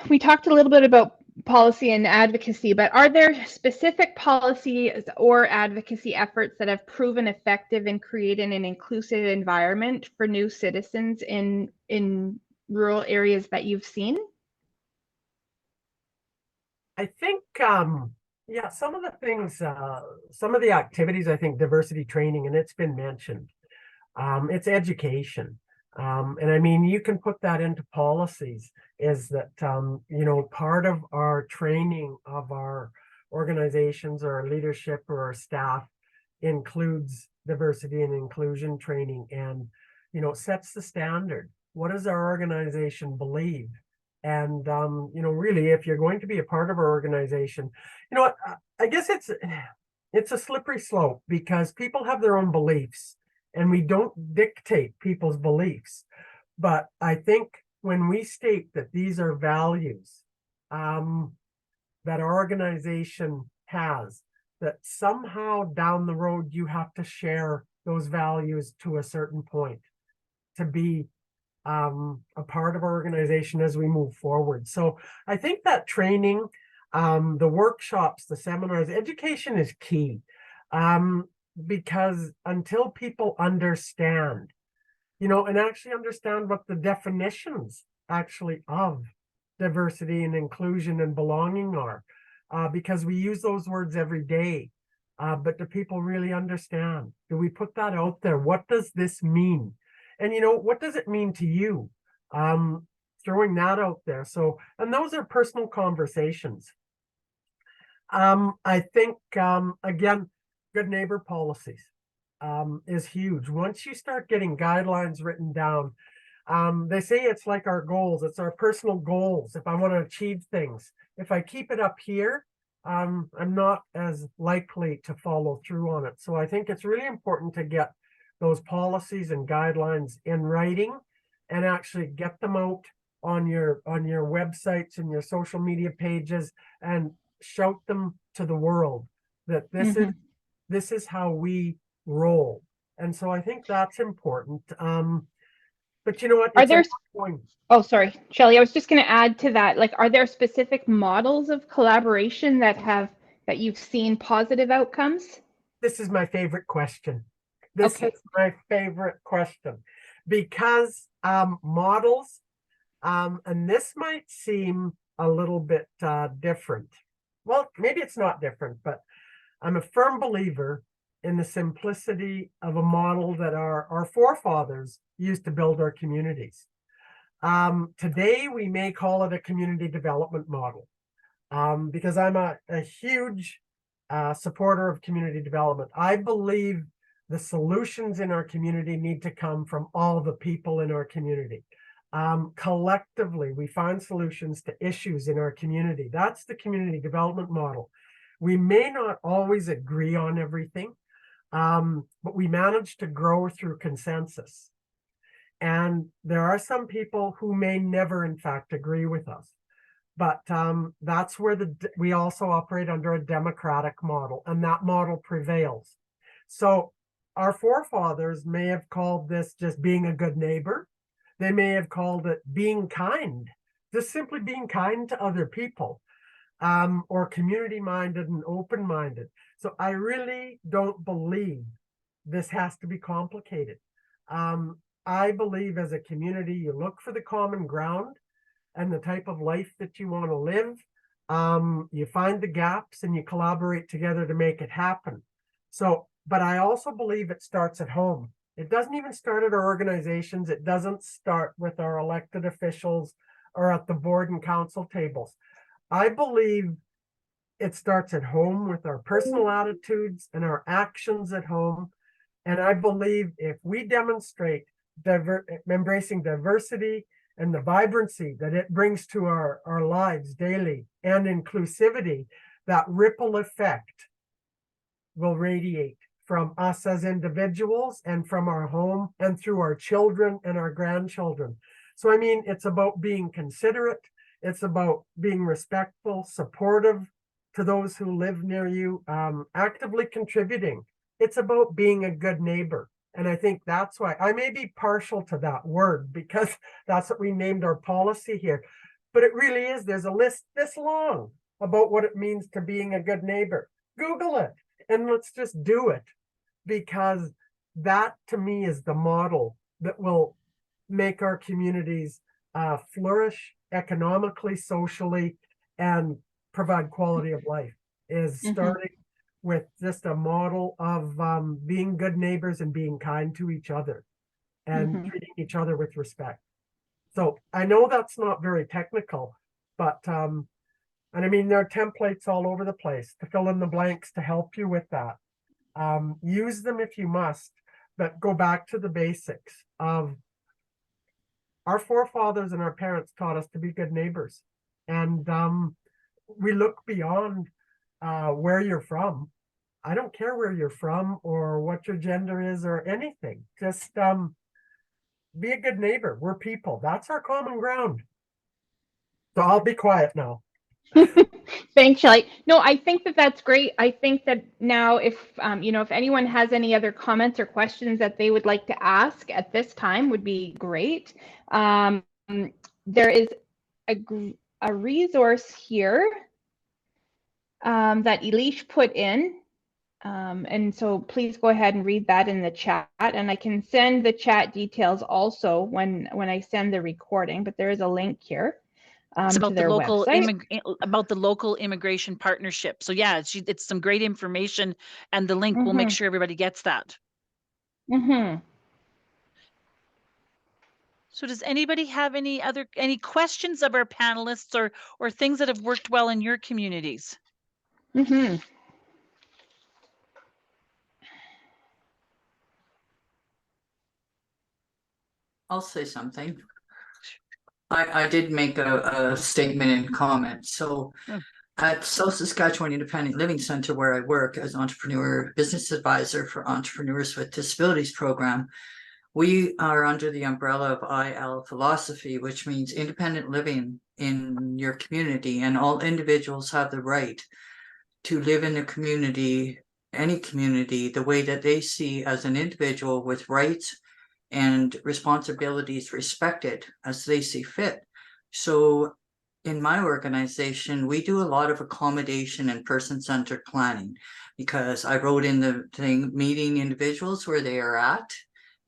We talked a little bit about policy and advocacy, but are there specific policies or advocacy efforts that have proven effective in creating an inclusive environment for new citizens in rural areas that you've seen? I think, yeah, some of the things, some of the activities, I think diversity training, and it's been mentioned, it's education. And I mean, you can put that into policies, is that, you know, part of our training of our organizations or our leadership or our staff includes diversity and inclusion training, and, you know, sets the standard. What does our organization believe? And, you know, really, if you're going to be a part of our organization, you know what, I guess it's a slippery slope because people have their own beliefs and we don't dictate people's beliefs. But I think when we state that these are values that our organization has, that somehow down the road you have to share those values to a certain point to be a part of our organization as we move forward. So I think that training, the workshops, the seminars, education is key, because until people understand, you know, and actually understand what the definitions actually of diversity and inclusion and belonging are, because we use those words every day. But do people really understand? Do we put that out there? What does this mean? And, you know, what does it mean to you? Throwing that out there. So, and those are personal conversations. I think, again, good neighbor policies. is huge. Once you start getting guidelines written down, they say it's like our goals. It's our personal goals. If I want to achieve things, if I keep it up here, I'm not as likely to follow through on it. So I think it's really important to get those policies and guidelines in writing and actually get them out on your websites and your social media pages and shout them to the world that this is how we roll. And so I think that's important. But you know what? Are It's there, ongoing. oh, sorry, Shelley, I was just going to add to that. Like, are there specific models of collaboration that you've seen positive outcomes? This is my favorite question. This Okay. is my favorite question because models, and this might seem a little bit different. Well, maybe it's not different, but I'm a firm believer in the simplicity of a model that our forefathers used to build our communities. Today, we may call it a community development model because I'm a huge supporter of community development. I believe the solutions in our community need to come from all the people in our community. Collectively, we find solutions to issues in our community. That's the community development model. We may not always agree on everything, but we manage to grow through consensus. And there are some people who may never, in fact, agree with us. But that's where we also operate under a democratic model, and that model prevails. So our forefathers may have called this just being a good neighbor. They may have called it being kind, just simply being kind to other people, or community-minded and open-minded. So I really don't believe this has to be complicated. I believe as a community, you look for the common ground and the type of life that you want to live. You find the gaps and you collaborate together to make it happen. So, but I also believe it starts at home. It doesn't even start at our organizations. It doesn't start with our elected officials or at the board and council tables. I believe it starts at home with our personal attitudes and our actions at home. And I believe if we demonstrate embracing diversity and the vibrancy that it brings to our lives daily and inclusivity, that ripple effect will radiate from us as individuals and from our home and through our children and our grandchildren. So, I mean, it's about being considerate. It's about being respectful, supportive to those who live near you, actively contributing. It's about being a good neighbor. And I think that's why I may be partial to that word because that's what we named our policy here. But it really is, there's a list this long about what it means to being a good neighbor. Google it and let's just do it, because that to me is the model that will make our communities flourish economically, socially, and provide quality of life, is starting with just a model of being good neighbors and being kind to each other and treating each other with respect. So I know that's not very technical, but and I mean, there are templates all over the place to fill in the blanks to help you with that. Use them if you must, but go back to the basics of our forefathers and our parents taught us to be good neighbors. And we look beyond where you're from. I don't care where you're from or what your gender is or anything. Just be a good neighbor. We're people. That's our common ground. So I'll be quiet now. Thanks, Shelley. No, I think that's great. I think that now if anyone has any other comments or questions that they would like to ask at this time would be great. There is a resource here that Elish put in. And so please go ahead and read that in the chat, and I can send the chat details also when I send the recording, but there is a link here. It's about the local website. local immigration partnership. So yeah, it's some great information, and the link will make sure everybody gets that. So does anybody have any questions of our panelists or things that have worked well in your communities? I'll say something. I did make a statement and comment. So Hmm. at South Saskatchewan Independent Living Center, where I work as entrepreneur business advisor for Entrepreneurs with Disabilities program, we are under the umbrella of IL philosophy, which means independent living in your community, and all individuals have the right to live in a community, any community, the way that they see as an individual, with rights and responsibilities respected as they see fit. So in my organization, we do a lot of accommodation and person-centered planning, because I wrote in the thing, meeting individuals where they are at,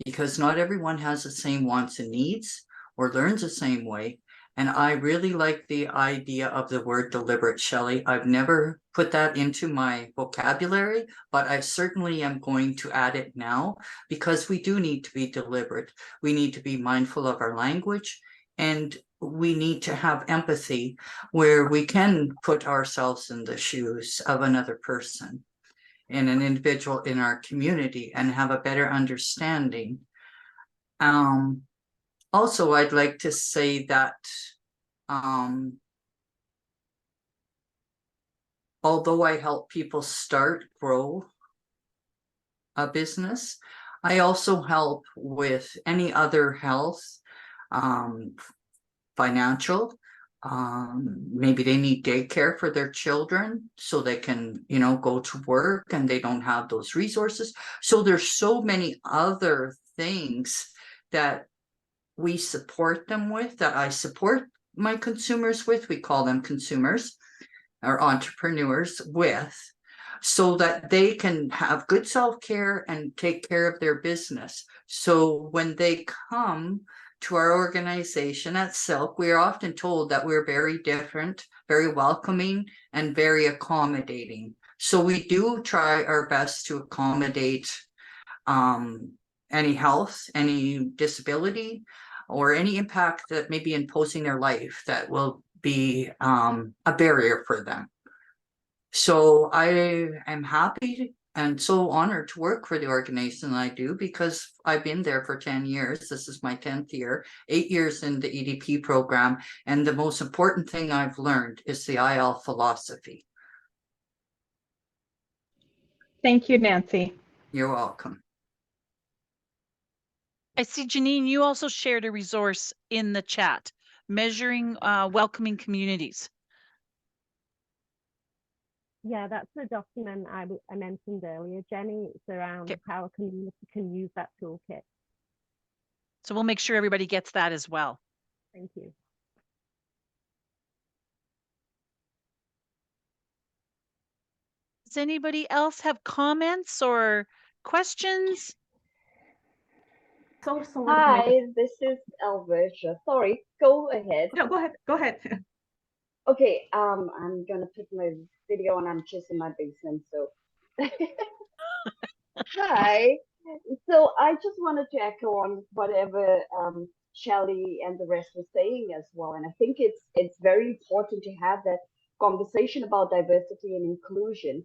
because not everyone has the same wants and needs or learns the same way. And I really like the idea of the word deliberate, Shelley. I've never put that into my vocabulary, but I certainly am going to add it now, because we do need to be deliberate. We need to be mindful of our language, and we need to have empathy where we can put ourselves in the shoes of another person and an individual in our community and have a better understanding. Also, I'd like to say that although I help people start, grow a business, I also help with any other health, financial. Maybe they need daycare for their children so they can, go to work and they don't have those resources. So there's so many other things that we support them with, that I support my consumers with. We call them consumers or entrepreneurs with, so that they can have good self-care and take care of their business. So when they come to our organization at Silk, we are often told that we're very different, very welcoming, and very accommodating. So we do try our best to accommodate any health, any disability, or any impact that may be imposing their life that will be a barrier for them. So I am happy and so honored to work for the organization I do, because I've been there for 10 years. This is my 10th year, 8 years in the EDP program. And the most important thing I've learned is the IL philosophy. Thank you, Nancy. You're welcome. I see, Janine, you also shared a resource in the chat, measuring welcoming communities. Yeah, that's the document I mentioned earlier, Jenny. It's around how a community can use that toolkit. So we'll make sure everybody gets that as well. Thank you. Does anybody else have comments or questions? So Hi, this is Alverja. Sorry, go ahead. No, go ahead. Go ahead. Okay, I'm gonna put my video on. I'm just in my basement, so. Hi. So I just wanted to echo on whatever Shelley and the rest were saying as well, and I think it's very important to have that conversation about diversity and inclusion.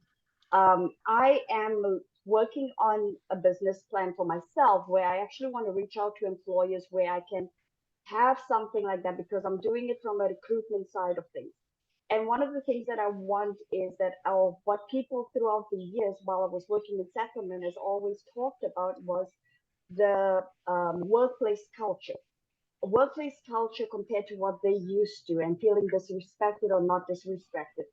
I am working on a business plan for myself where I actually want to reach out to employers where I can have something like that, because I'm doing it from a recruitment side of things. And one of the things that I want is that what people throughout the years while I was working in Sacrament has always talked about was the workplace culture. Workplace culture compared to what they used to, and feeling disrespected or not disrespected.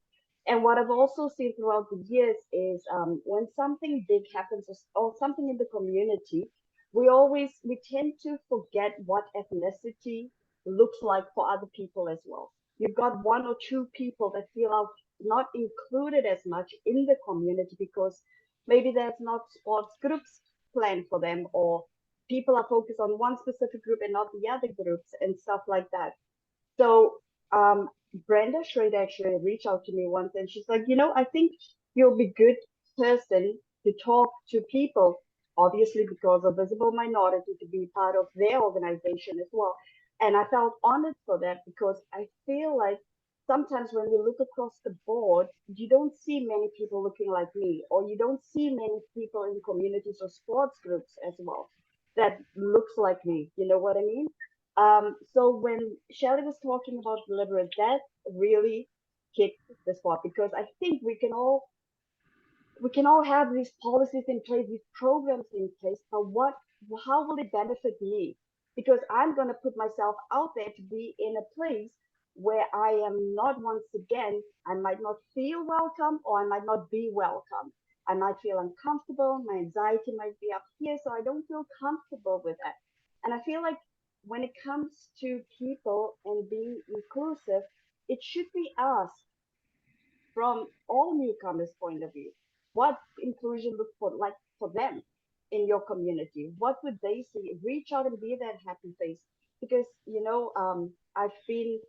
And what I've also seen throughout the years is when something big happens or something in the community, we tend to forget what ethnicity looks like for other people as well. You've got one or two people that feel not included as much in the community because maybe there's not sports groups planned for them, or people are focused on one specific group and not the other groups and stuff like that. So Brenda Schrader actually reached out to me once, and she's like, I think you'll be good person to talk to people, obviously because of visible minority, to be part of their organization as well. And I felt honored for that, because I feel like sometimes when we look across the board, you don't see many people looking like me, or you don't see many people in communities or sports groups as well. that looks like me. You know what I mean? So when Shelley was talking about deliberate, that really hit the spot, because I think we can all have these policies in place, these programs in place, but how will it benefit me? Because I'm going to put myself out there to be in a place where I am not, once again, I might not feel welcome, or I might not be welcome. I might feel uncomfortable. My anxiety might be up here, so I don't feel comfortable with that. And I feel like when it comes to people and being inclusive, it should be asked from all newcomers' point of view. What inclusion looks for like for them in your community? What would they see? Reach out and be that happy face. Because I've been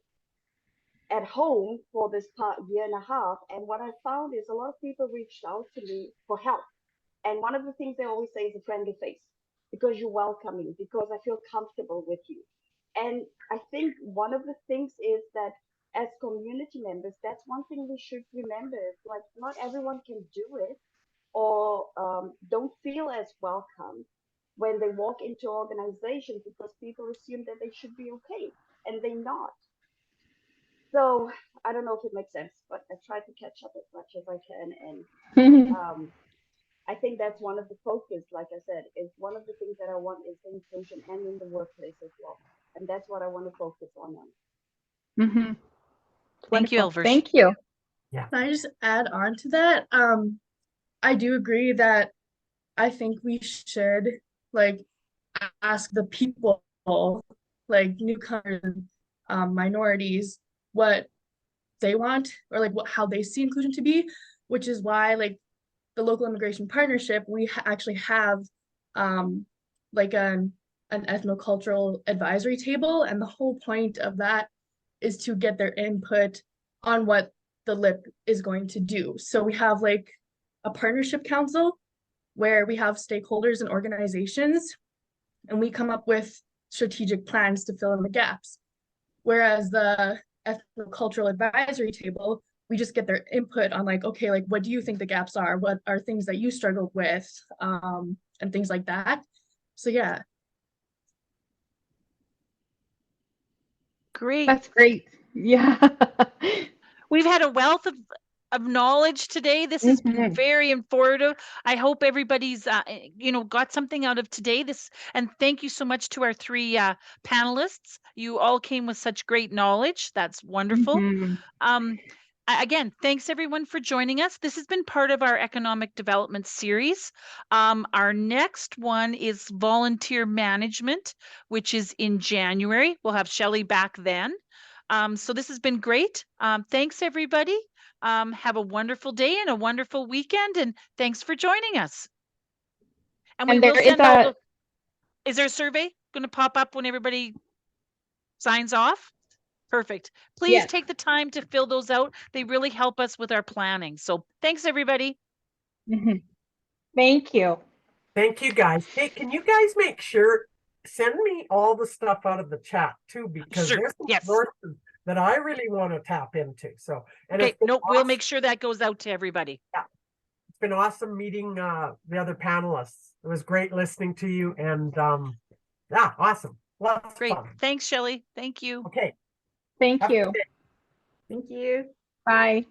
at home for this year and a half, and what I found is a lot of people reached out to me for help. And one of the things they always say is a friendly face, because you're welcoming, because I feel comfortable with you. And I think one of the things is that as community members, that's one thing we should remember. Like, not everyone can do it, or don't feel as welcome when they walk into organizations, because people assume that they should be okay, and they're not. So I don't know if it makes sense, but I try to catch up as much as I can. And I think that's one of the focus, like I said, is one of the things that I want is the inclusion, and in the workplace as well. And that's what I want to focus on now. Mhm. Thank you, Wonderful. Elvish. Thank you. Can I just add on to that? I do agree that I think we should like ask the people, like newcomers, minorities, what they want, or like how they see inclusion to be, which is why like the local immigration partnership, we actually have like an ethnocultural advisory table, and the whole point of that is to get their input on what the LIP is going to do. So we have like a partnership council where we have stakeholders and organizations, and we come up with strategic plans to fill in the gaps. Whereas the ethnocultural advisory table, we just get their input on like, okay, like what do you think the gaps are? What are things that you struggled with? And things like that. So yeah. Great. That's great. Yeah. We've had a wealth of knowledge today. This has been Mhm. very informative. I hope everybody's got something out of today. And thank you so much to our three panelists. You all came with such great knowledge. That's wonderful. Mhm. Again, thanks everyone for joining us. This has been part of our economic development series. Our next one is volunteer management, which is in January. We'll have Shelley back then. So this has been great. Thanks everybody. Have a wonderful day and a wonderful weekend, and thanks for joining us. And we will send out. Is there a survey going to pop up when everybody signs off? Perfect. Please take the time to fill those out. They really help us with our planning. So thanks, everybody. Mhm. Thank you. Thank you, guys. Hey, can you guys make sure, send me all the stuff out of the chat too, because Sure. there's some Yes. sources that I really want to tap into. So, and Okay, it's no, been we'll awesome. make sure that goes out to everybody. Yeah. It's been awesome meeting the other panelists. It was great listening to you, and yeah, awesome. Lots Great. of fun. Thanks, Shelley. Thank you. Okay. Thank Have a you. good day. Thank you. Bye.